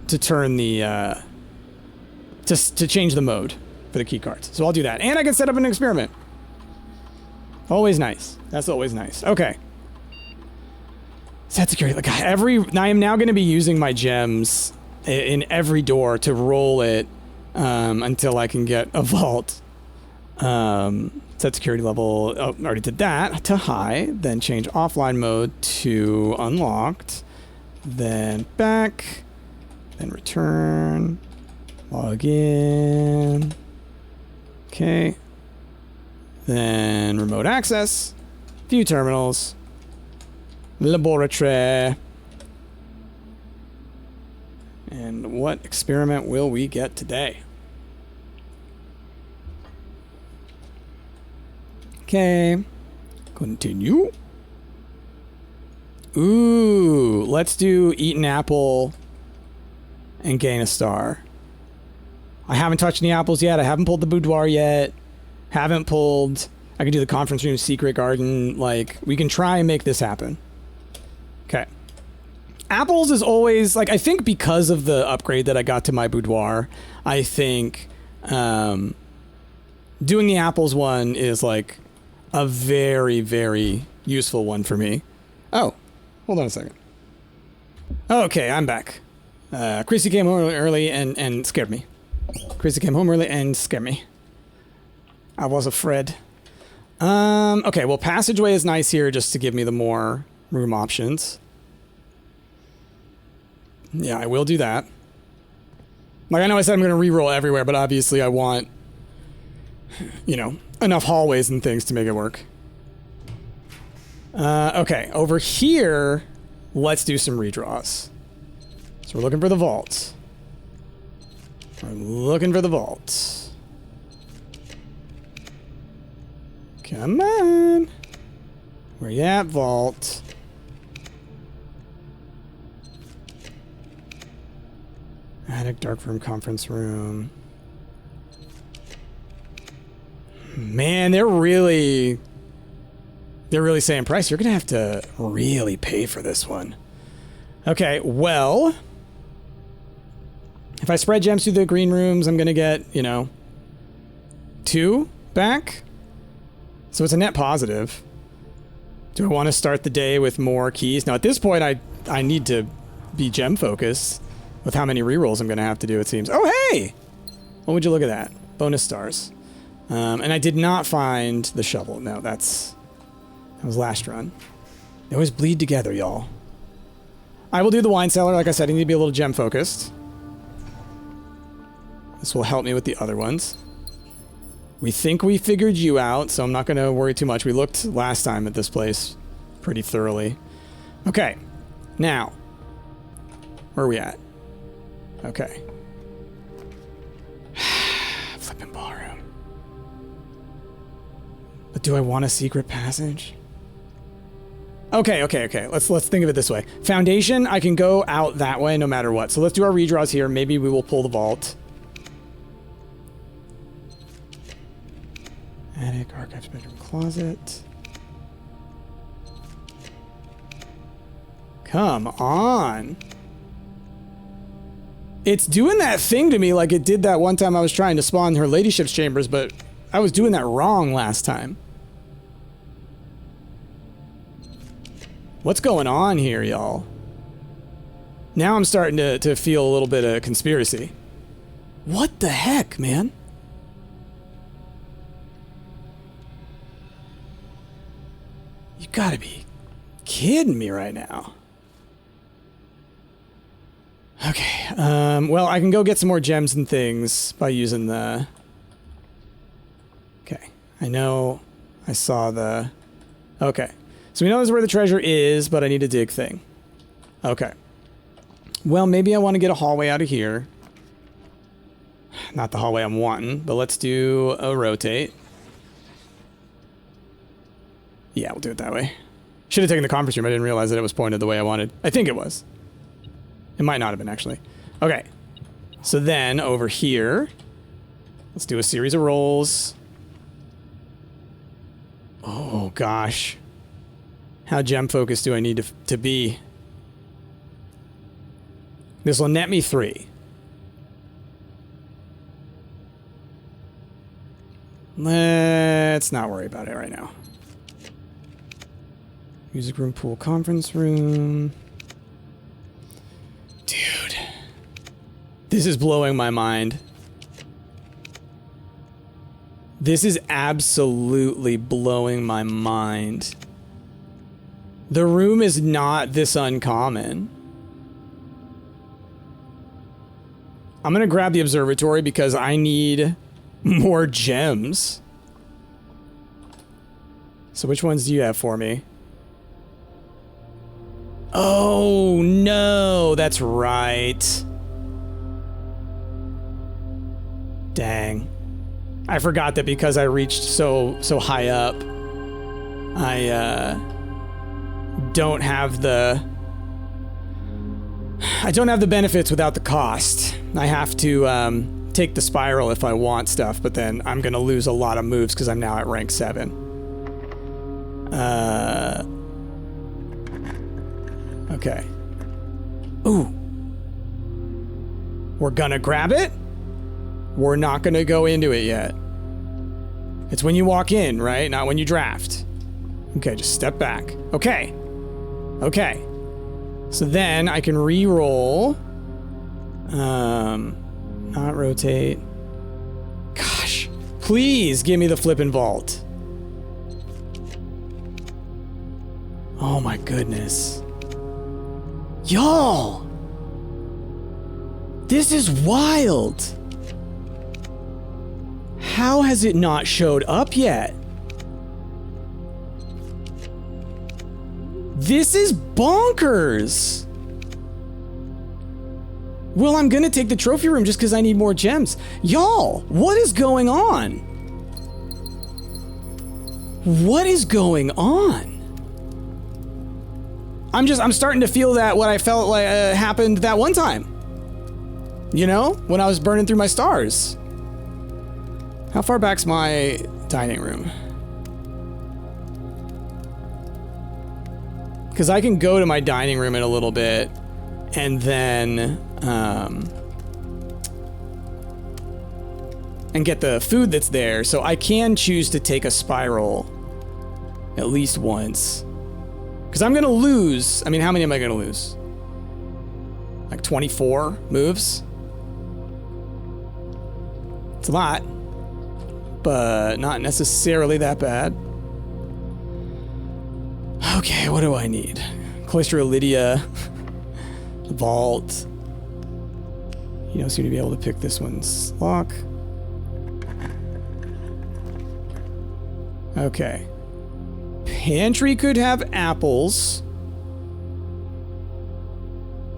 turn the, to change the mode for the key cards. So I'll do that. And I can set up an experiment. Always nice. That's always nice. Okay. Set security. Like, I am now gonna be using my gems in every door to roll it, until I can get a vault. Set security level, oh, already did that, to high, then change offline mode to unlocked, then back, then return, log in, okay, then remote access, view terminals, laboratory, and what experiment will we get today? Okay, continue. Ooh, let's do eat an apple and gain a star. I haven't touched any apples yet. I haven't pulled the boudoir yet. Haven't pulled... I can do the conference room, secret garden. Like, we can try and make this happen. Okay. Apples is always... Like, I think because of the upgrade that I got to my boudoir, I think doing the apples one is, like... a very, very useful one for me. Oh, hold on a second. Okay, I'm back. Chrissy came home early and scared me. Chrissy came home early and scared me. I was afraid. Okay, well, passageway is nice here just to give me the more room options. Yeah, I will do that. Like, I know I said I'm going to reroll everywhere, but obviously I want, you know, enough hallways and things to make it work. Okay, over here, let's do some redraws. So we're looking for the vault. We're looking for the vault. Come on. Where you at, vault? Attic, dark room, conference room. Man, they're really saying price. You're gonna have to really pay for this one. Okay, well, if I spread gems through the green rooms, I'm gonna get, you know, 2 back. So it's a net positive. Do I want to start the day with more keys? Now at this point, I need to be gem focused with how many rerolls I'm gonna have to do, it seems. Oh, hey! What would you look at that? Bonus stars. And I did not find the shovel. No, that was last run. They always bleed together, y'all. I will do the wine cellar. Like I said, I need to be a little gem focused. This will help me with the other ones. We think we figured you out, so I'm not going to worry too much. We looked last time at this place pretty thoroughly. Okay. Now, where are we at? Okay. Flippin' ballroom. But do I want a secret passage? Okay. Let's think of it this way. Foundation, I can go out that way no matter what. So let's do our redraws here. Maybe we will pull the vault. Attic, archives, bedroom, closet. Come on. It's doing that thing to me like it did that one time I was trying to spawn her ladyship's chambers, but I was doing that wrong last time. What's going on here, y'all? Now I'm starting to feel a little bit of conspiracy. What the heck, man? You gotta be kidding me right now. Okay, well, I can go get some more gems and things by using the... Okay, I know I saw the... Okay. So we know this is where the treasure is, but I need a dig thing. Okay. Well, maybe I want to get a hallway out of here. Not the hallway I'm wanting, but let's do a rotate. Yeah, we'll do it that way. Should have taken the conference room. I didn't realize that it was pointed the way I wanted. I think it was. It might not have been, actually. Okay. So then, over here, let's do a series of rolls. Oh, gosh. How gem focused do I need to be? This will net me 3. Let's not worry about it right now. Music room, pool, conference room. Dude. This is blowing my mind. This is absolutely blowing my mind. The room is not this uncommon. I'm gonna grab the observatory because I need more gems. So which ones do you have for me? Oh, no, that's right. Dang. I forgot that because I reached so high up, I don't have the benefits without the cost. I have to take the spiral if I want stuff, but then I'm gonna lose a lot of moves because I'm now at rank 7. Okay. Ooh. We're gonna grab it. We're not gonna go into it yet. It's when you walk in, right? Not when you draft. Okay, just step back. Okay. Okay. So then I can re-roll. Not rotate. Gosh. Please give me the flippin' vault. Oh my goodness. Y'all! This is wild! How has it not showed up yet? This is bonkers! Well, I'm gonna take the trophy room just because I need more gems. Y'all, what is going on? What is going on? I'm starting to feel that what I felt like happened that one time. You know, when I was burning through my stars. How far back's my dining room? Because I can go to my dining room in a little bit, and then and get the food that's there. So I can choose to take a spiral at least once. Because I'm going to lose... I mean, how many am I going to lose? Like 24 moves? It's a lot. But not necessarily that bad. Okay, what do I need? Cloister Lydia. Vault. You don't seem to be able to pick this one's lock. Okay. Pantry could have apples.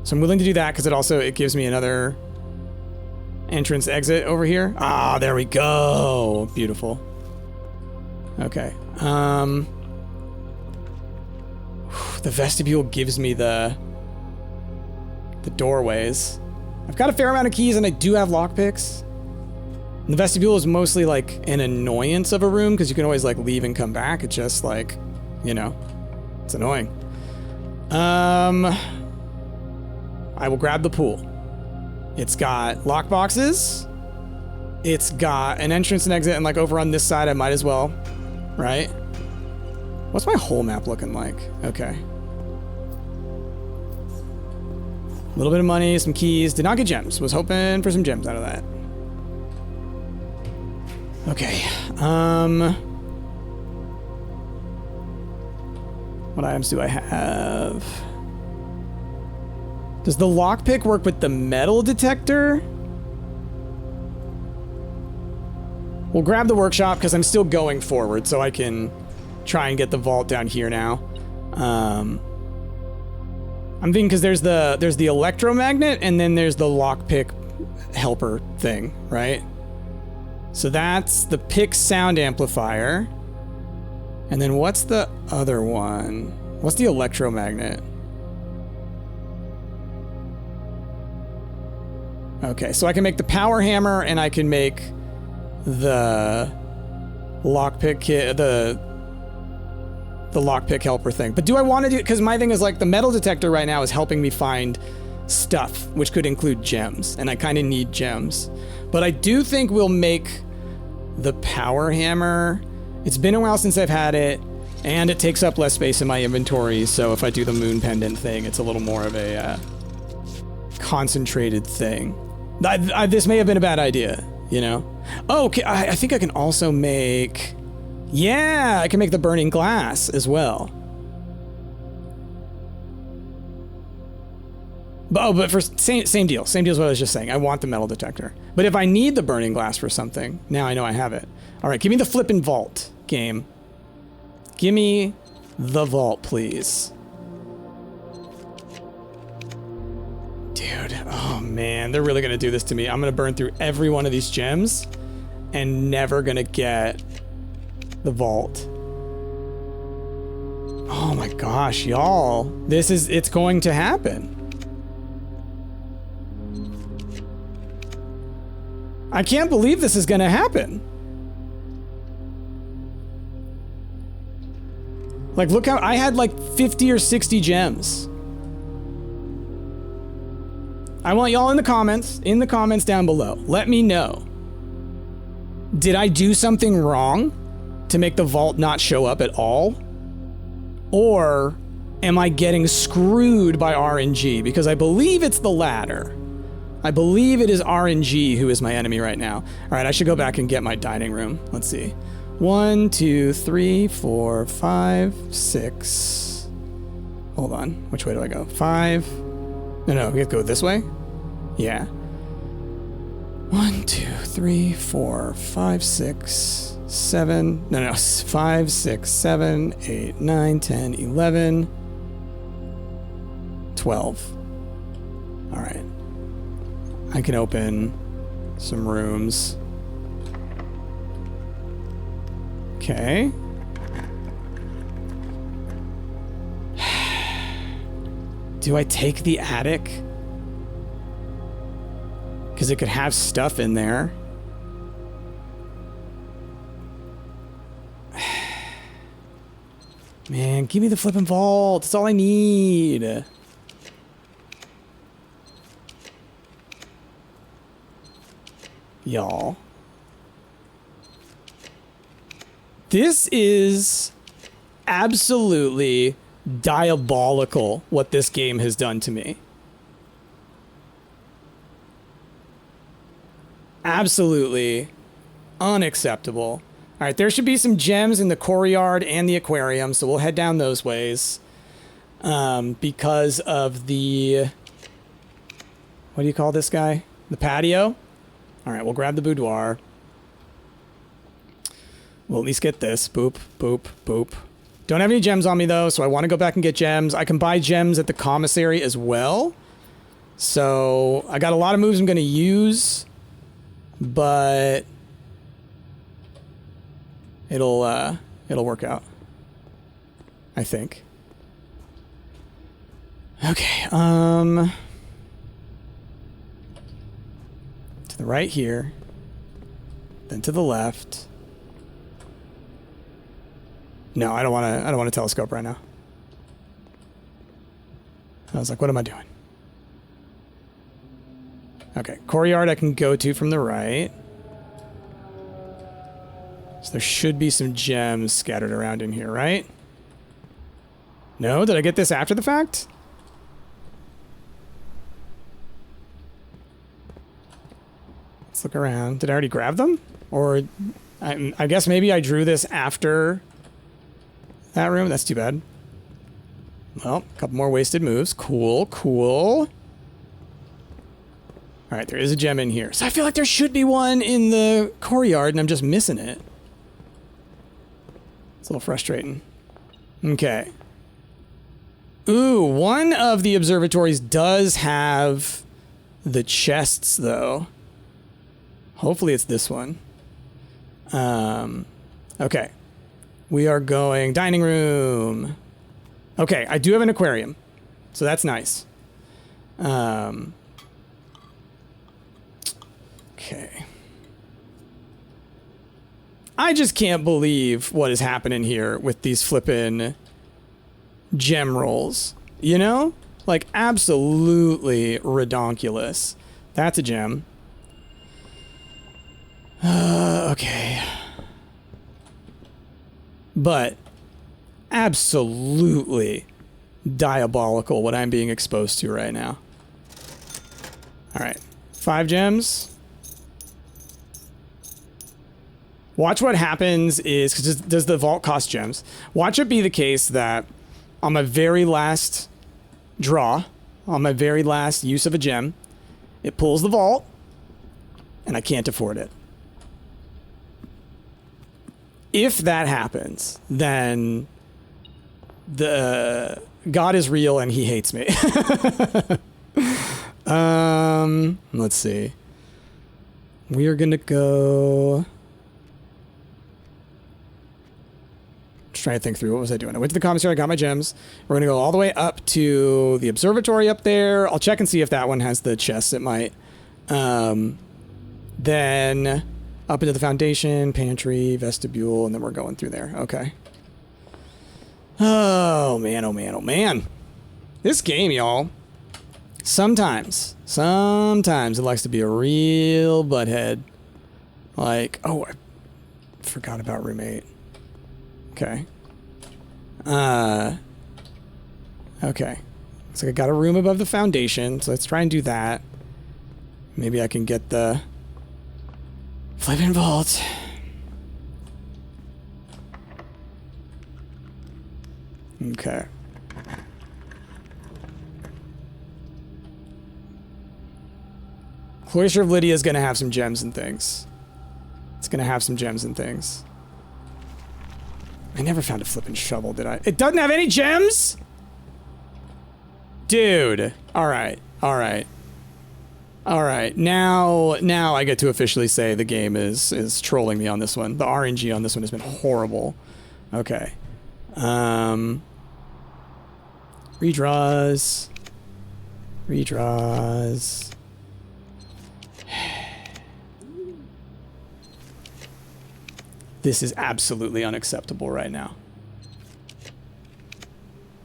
So I'm willing to do that because it gives me another entrance exit over here. Ah, there we go. Beautiful. Okay. The vestibule gives me the doorways. I've got a fair amount of keys and I do have lockpicks. The vestibule is mostly like an annoyance of a room because you can always like leave and come back. It's just like, you know, it's annoying. I will grab the pool. It's got lockboxes. It's got an entrance and exit, and like over on this side I might as well, right? What's my whole map looking like? Okay. A little bit of money, some keys. Did not get gems. Was hoping for some gems out of that. Okay. What items do I have? Does the lockpick work with the metal detector? We'll grab the workshop because I'm still going forward, so I can try and get the vault down here now. I'm thinking because there's the electromagnet and then there's the lockpick helper thing, right? So that's the pick sound amplifier. And then what's the other one? What's the electromagnet? Okay, so I can make the power hammer and I can make the lockpick kit, the lockpick helper thing. But do I want to do it? Because my thing is like the metal detector right now is helping me find stuff, which could include gems, and I kind of need gems. But I do think we'll make the power hammer. It's been a while since I've had it, and it takes up less space in my inventory, so if I do the moon pendant thing, it's a little more of a concentrated thing. This may have been a bad idea, you know? Oh, okay, I think I can also make... Yeah, I can make the burning glass as well. But for same deal. Same deal as what I was just saying. I want the metal detector. But if I need the burning glass for something, now I know I have it. All right, give me the flippin' vault, game. Give me the vault, please. Dude, oh man, they're really gonna do this to me. I'm gonna burn through every one of these gems and never gonna get the vault. Oh my gosh, y'all. It's going to happen. I can't believe this is gonna happen. Like, look how I had like 50 or 60 gems. I want y'all in the comments down below. Let me know. Did I do something wrong to make the vault not show up at all? Or am I getting screwed by RNG? Because I believe it's the latter. I believe it is RNG who is my enemy right now. All right, I should go back and get my dining room. Let's see. 1, 2, 3, 4, 5, 6. Hold on. Which way do I go? 5. No, we have to go this way? Yeah. 1, 2, 3, 4, 5, 6, 7. No, 5, 6, 7, 8, 9, 10, 11, 12. All right. I can open some rooms. Okay. Do I take the attic? Because it could have stuff in there. Man, give me the flippin' vault. That's all I need. Y'all. This is absolutely diabolical what this game has done to me. Absolutely unacceptable. All right, there should be some gems in the courtyard and the aquarium, so we'll head down those ways. Because of the... What do you call this guy? The patio? All right, we'll grab the boudoir. We'll at least get this. Boop, boop, boop. Don't have any gems on me, though, so I want to go back and get gems. I can buy gems at the commissary as well. So I got a lot of moves I'm going to use, but it'll work out, I think. Okay, to the right here, then to the left. No, I don't want to telescope right now. I was like, what am I doing? Okay, courtyard I can go to from the right. So there should be some gems scattered around in here, right? No? Did I get this after the fact? Let's look around. Did I already grab them? Or I guess maybe I drew this after that room. That's too bad. Well, a couple more wasted moves. Cool, cool. All All right, there is a gem in here. So I feel like there should be one in the courtyard, and I'm just missing it. It's a little frustrating. Okay. Ooh, one of the observatories does have the chests, though. Hopefully it's this one. Okay. We are going dining room. Okay, I do have an aquarium. So that's nice. Okay. I just can't believe what is happening here with these flippin' gem rolls. You know? Like, absolutely redonkulous. That's a gem. Okay. But absolutely diabolical what I'm being exposed to right now. All right. 5 gems. Watch what happens is, because does the vault cost gems? Watch it be the case that on my very last draw, on my very last use of a gem, it pulls the vault, and I can't afford it. If that happens, then the God is real and he hates me. Let's see. We are gonna go. Just trying to think through, what was I doing? I went to the commissary, I got my gems. We're gonna go all the way up to the observatory up there. I'll check and see if that one has the chests. It might. Then up into the foundation, pantry, vestibule, and then we're going through there. Okay. Oh man, oh man, oh man. This game, y'all. Sometimes it likes to be a real butthead. Like, oh, I forgot about roommate. Okay. Okay. So I got a room above the foundation, so let's try and do that. Maybe I can get the flipping vault. Okay. Cloister of Lydia is going to have some gems and things. It's going to have some gems and things. I never found a flipping shovel, did I? It doesn't have any gems? Dude. All right. All right. All right. Now I get to officially say the game is trolling me on this one. The RNG on this one has been horrible. Okay. Redraws. Redraws. This is absolutely unacceptable right now.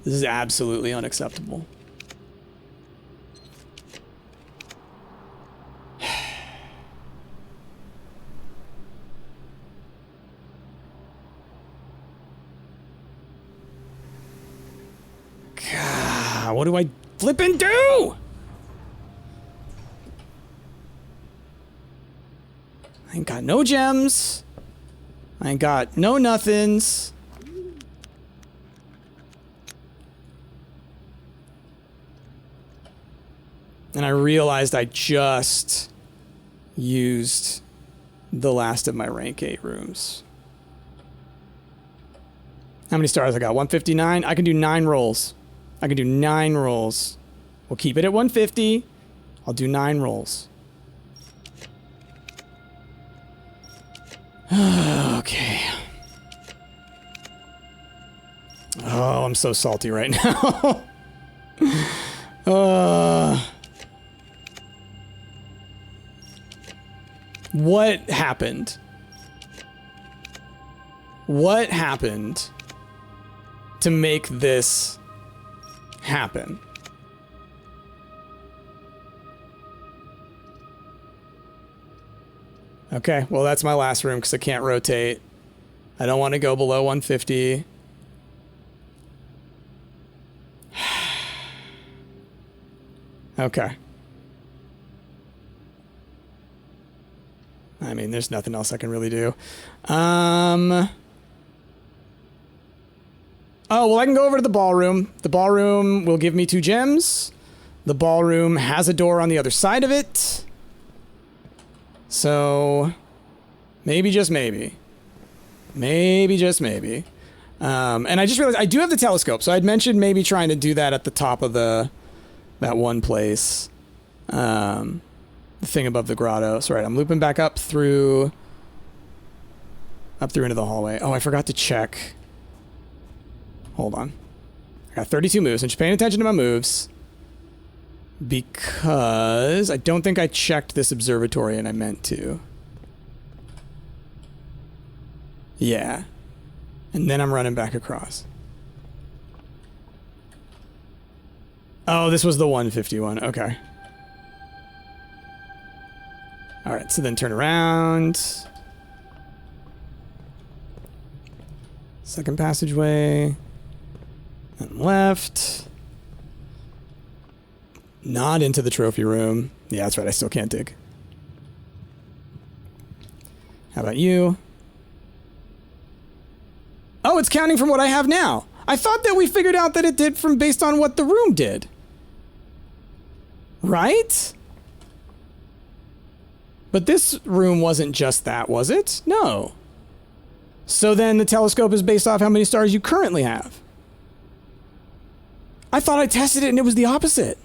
This is absolutely unacceptable. God, what do I flippin' do? I ain't got no gems. I ain't got no nothings. And I realized I just used the last of my rank 8 rooms. How many stars I got? 159? I can do 9 rolls. I can do 9 rolls. We'll keep it at 150. I'll do 9 rolls. Okay. Oh, I'm so salty right now. What happened? What happened to make this happen? Okay, well that's my last room because I can't rotate. I don't want to go below 150. Okay. I mean, there's nothing else I can really do. Oh, well, I can go over to the ballroom. The ballroom will give me 2 gems. The ballroom has a door on the other side of it. So, maybe, just maybe. Maybe, just maybe. And I just realized I do have the telescope, so I'd mentioned maybe trying to do that at the top of that one place. The thing above the grotto. So, right, I'm looping back up through into the hallway. Oh, I forgot to check. Hold on. I got 32 moves. I'm just paying attention to my moves. Because I don't think I checked this observatory and I meant to. Yeah. And then I'm running back across. Oh, this was the 151. Okay. Alright, so then turn around. Second passageway. And left. Not into the trophy room. Yeah, that's right. I still can't dig. How about you? Oh, it's counting from what I have now. I thought that we figured out that it did from based on what the room did. Right? But this room wasn't just that, was it? No. So then the telescope is based off how many stars you currently have. I thought I tested it and it was the opposite.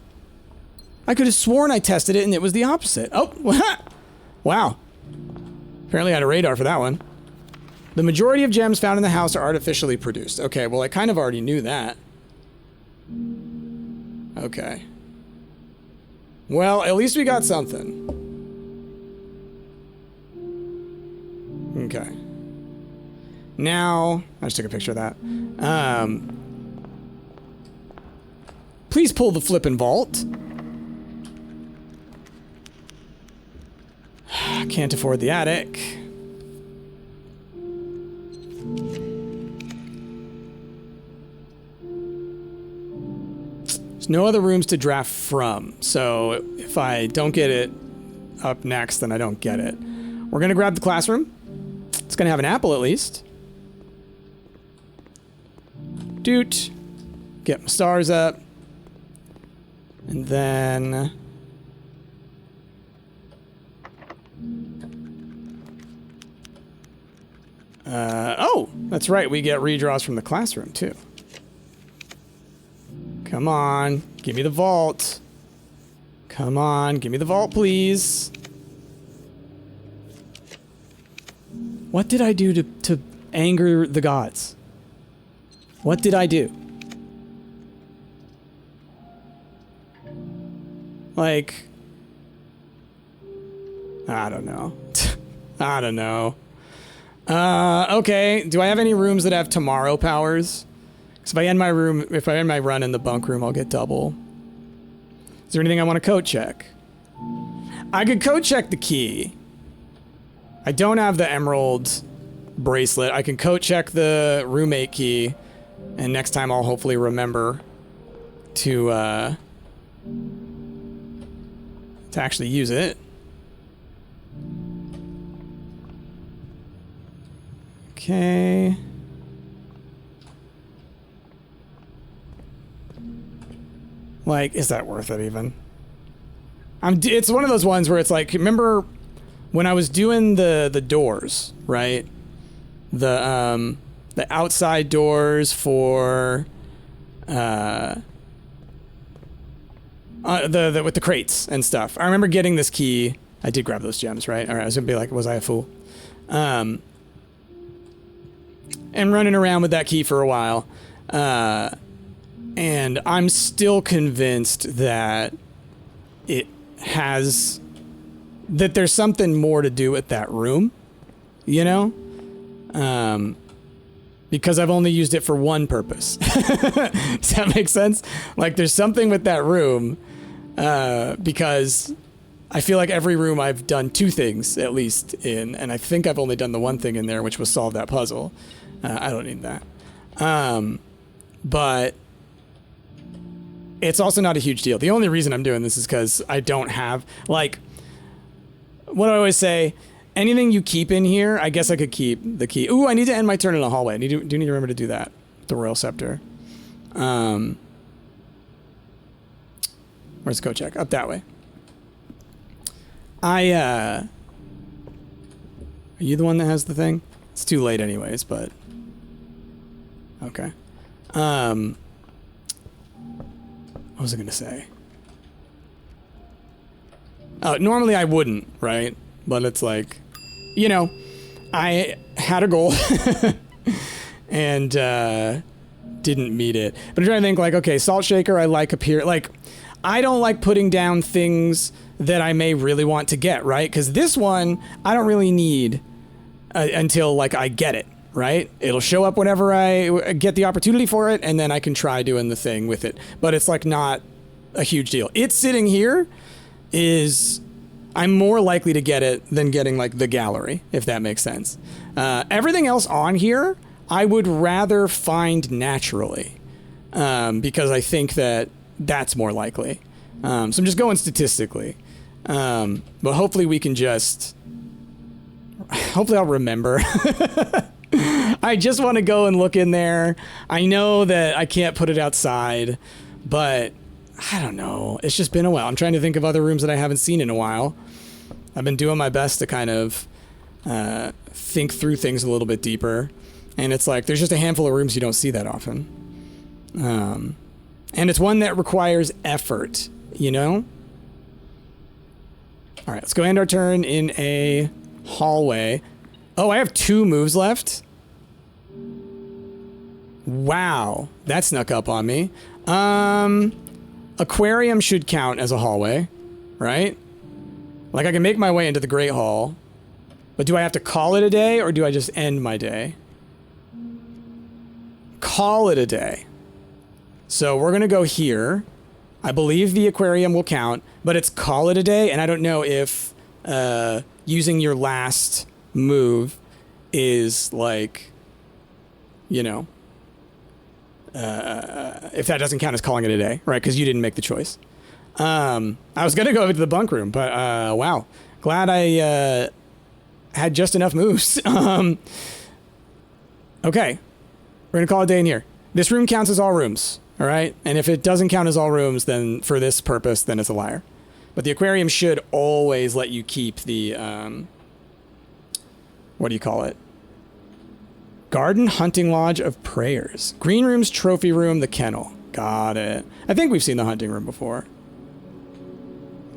I could have sworn I tested it and it was the opposite. Oh, wow. Apparently I had a radar for that one. The majority of gems found in the house are artificially produced. Okay, well I kind of already knew that. Okay. Well, at least we got something. Okay. Now, I just took a picture of that. Please pull the flippin' vault. Can't afford the attic. There's no other rooms to draft from, so if I don't get it up next, then I don't get it. We're gonna grab the classroom. It's gonna have an apple at least. Doot. Get my stars up. And then... oh, that's right. We get redraws from the classroom, too. Come on. Give me the vault. Come on. Give me the vault, please. What did I do to anger the gods? What did I do? Like... I don't know. I don't know. Okay. Do I have any rooms that have tomorrow powers? Because if I end my run in the bunk room, I'll get double. Is there anything I want to code check? I could code check the key. I don't have the emerald bracelet. I can code check the roommate key, and next time I'll hopefully remember to actually use it. Okay. Like, is that worth it even? It's one of those ones where it's like, remember when I was doing the doors, right? The outside doors for with the crates and stuff. I remember getting this key. I did grab those gems, right? All right, I was gonna be like, was I a fool? And running around with that key for a while. And I'm still convinced that there's something more to do with that room, you know? Because I've only used it for one purpose. Does that make sense? Like, there's something with that room, because I feel like every room I've done two things, at least, in, and I think I've only done the one thing in there, which was solve that puzzle. I don't need that. But it's also not a huge deal. The only reason I'm doing this is because I don't have, like, what do I always say? Anything you keep in here, I guess I could keep the key. Ooh, I need to end my turn in a hallway. I do need to remember to do that. The Royal Scepter. Where's the code check? Up that way. Are you the one that has the thing? It's too late anyways, but... Okay. What was I going to say? Normally I wouldn't, right? But it's like, you know, I had a goal and didn't meet it. But I'm trying to think like, okay, salt shaker I like like, I don't like putting down things that I may really want to get, right? Because this one, I don't really need until like I get it, right? It'll show up whenever I get the opportunity for it, and then I can try doing the thing with it. But it's like not a huge deal. It's sitting here is... I'm more likely to get it than getting like the gallery, if that makes sense. Everything else on here, I would rather find naturally because I think that that's more likely. So I'm just going statistically. But hopefully we can just... Hopefully I'll remember. I just want to go and look in there. I know that I can't put it outside, but... I don't know. It's just been a while. I'm trying to think of other rooms that I haven't seen in a while. I've been doing my best to kind of think through things a little bit deeper. And it's like, there's just a handful of rooms you don't see that often. And it's one that requires effort, you know? All right, let's go end our turn in a hallway. Oh, I have 2 moves left? Wow, that snuck up on me. Aquarium should count as a hallway, right? Like I can make my way into the Great Hall, but do I have to call it a day or do I just end my day? Call it a day. So we're going to go here. I believe the aquarium will count, but it's call it a day. And I don't know if using your last move is like, you know, if that doesn't count as calling it a day, right? Because you didn't make the choice. I was going to go over to the bunk room, but wow. Glad I had just enough moves. Okay. We're going to call it a day in here. This room counts as all rooms, all right? And if it doesn't count as all rooms, then for this purpose, then it's a liar. But the aquarium should always let you keep the, what do you call it? Garden Hunting Lodge of Prayers. Green Room's Trophy Room, the Kennel. Got it. I think we've seen the hunting room before.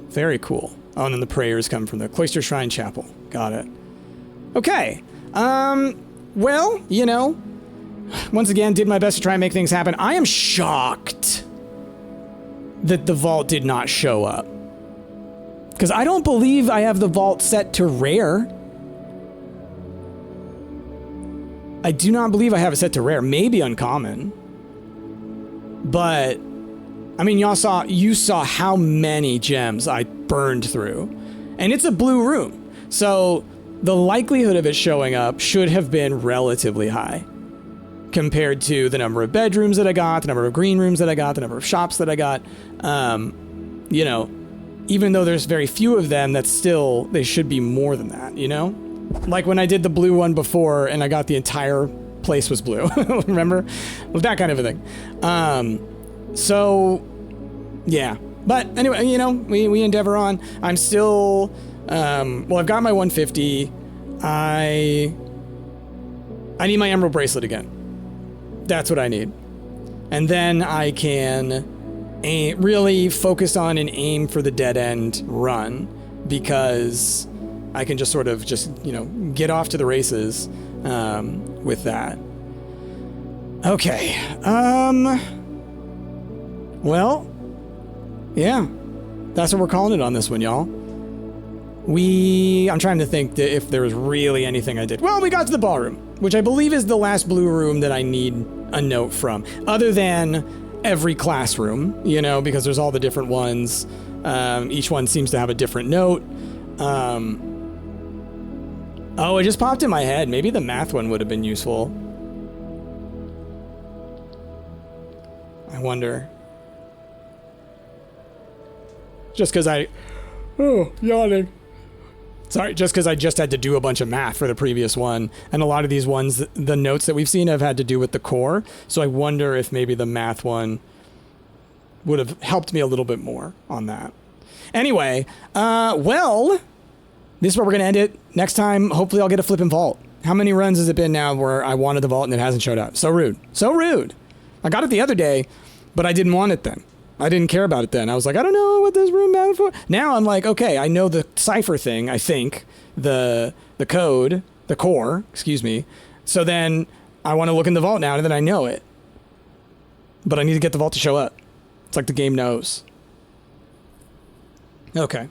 Very cool. Oh, and then the prayers come from the Cloister Shrine Chapel. Got it. Okay. Well, you know, once again, did my best to try and make things happen. I am shocked that the vault did not show up. Because I don't believe I have the vault set to rare. I do not believe I have it set to rare. Maybe uncommon. But, I mean, you saw how many gems I burned through. And it's a blue room. So, the likelihood of it showing up should have been relatively high. Compared to the number of bedrooms that I got, the number of green rooms that I got, the number of shops that I got. You know, even though there's very few of them, that's still, they should be more than that, you know? Like when I did the blue one before and I got the entire place was blue. Remember? Well, that kind of a thing. So, yeah. But anyway, you know, we endeavor on. I'm still, well, I've got my 150. I need my emerald bracelet again. That's what I need. And then I can really focus on and aim for the dead end run because I can just sort of just, you know, get off to the races with that. Okay. Well, yeah. That's what we're calling it on this one, y'all. I'm trying to think if there was really anything I did. Well, we got to the ballroom, which I believe is the last blue room that I need a note from. Other than every classroom, you know, because there's all the different ones. Each one seems to have a different note. Oh, it just popped in my head. Maybe the math one would have been useful. I wonder. Just because yawning. Sorry, just because I just had to do a bunch of math for the previous one. And a lot of these ones, the notes that we've seen have had to do with the core. So I wonder if maybe the math one would have helped me a little bit more on that. Anyway, well, this is where we're going to end it. Next time, hopefully I'll get a flipping vault. How many runs has it been now where I wanted the vault and it hasn't showed up? So rude. So rude. I got it the other day, but I didn't want it then. I didn't care about it then. I was like, I don't know what this room matters for. Now I'm like, okay, I know the cipher thing, I think. The code, the core, excuse me. So then I want to look in the vault now, and then I know it. But I need to get the vault to show up. It's like the game knows. Okay.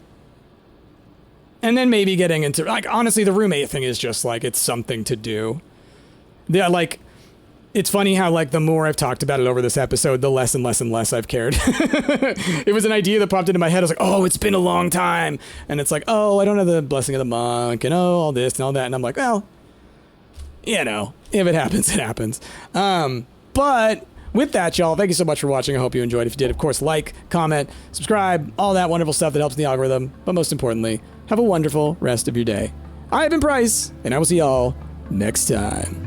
And then maybe getting into, like, honestly, the roommate thing is just, like, it's something to do. Yeah, like, it's funny how, like, the more I've talked about it over this episode, the less and less and less I've cared. It was an idea that popped into my head. I was like, oh, it's been a long time. And it's like, oh, I don't have the blessing of the monk, and oh, all this and all that. And I'm like, well, you know, if it happens, it happens. But with that, y'all, thank you so much for watching. I hope you enjoyed. If you did, of course, like, comment, subscribe, all that wonderful stuff that helps the algorithm. But most importantly, have a wonderful rest of your day. I've been Price, and I will see y'all next time.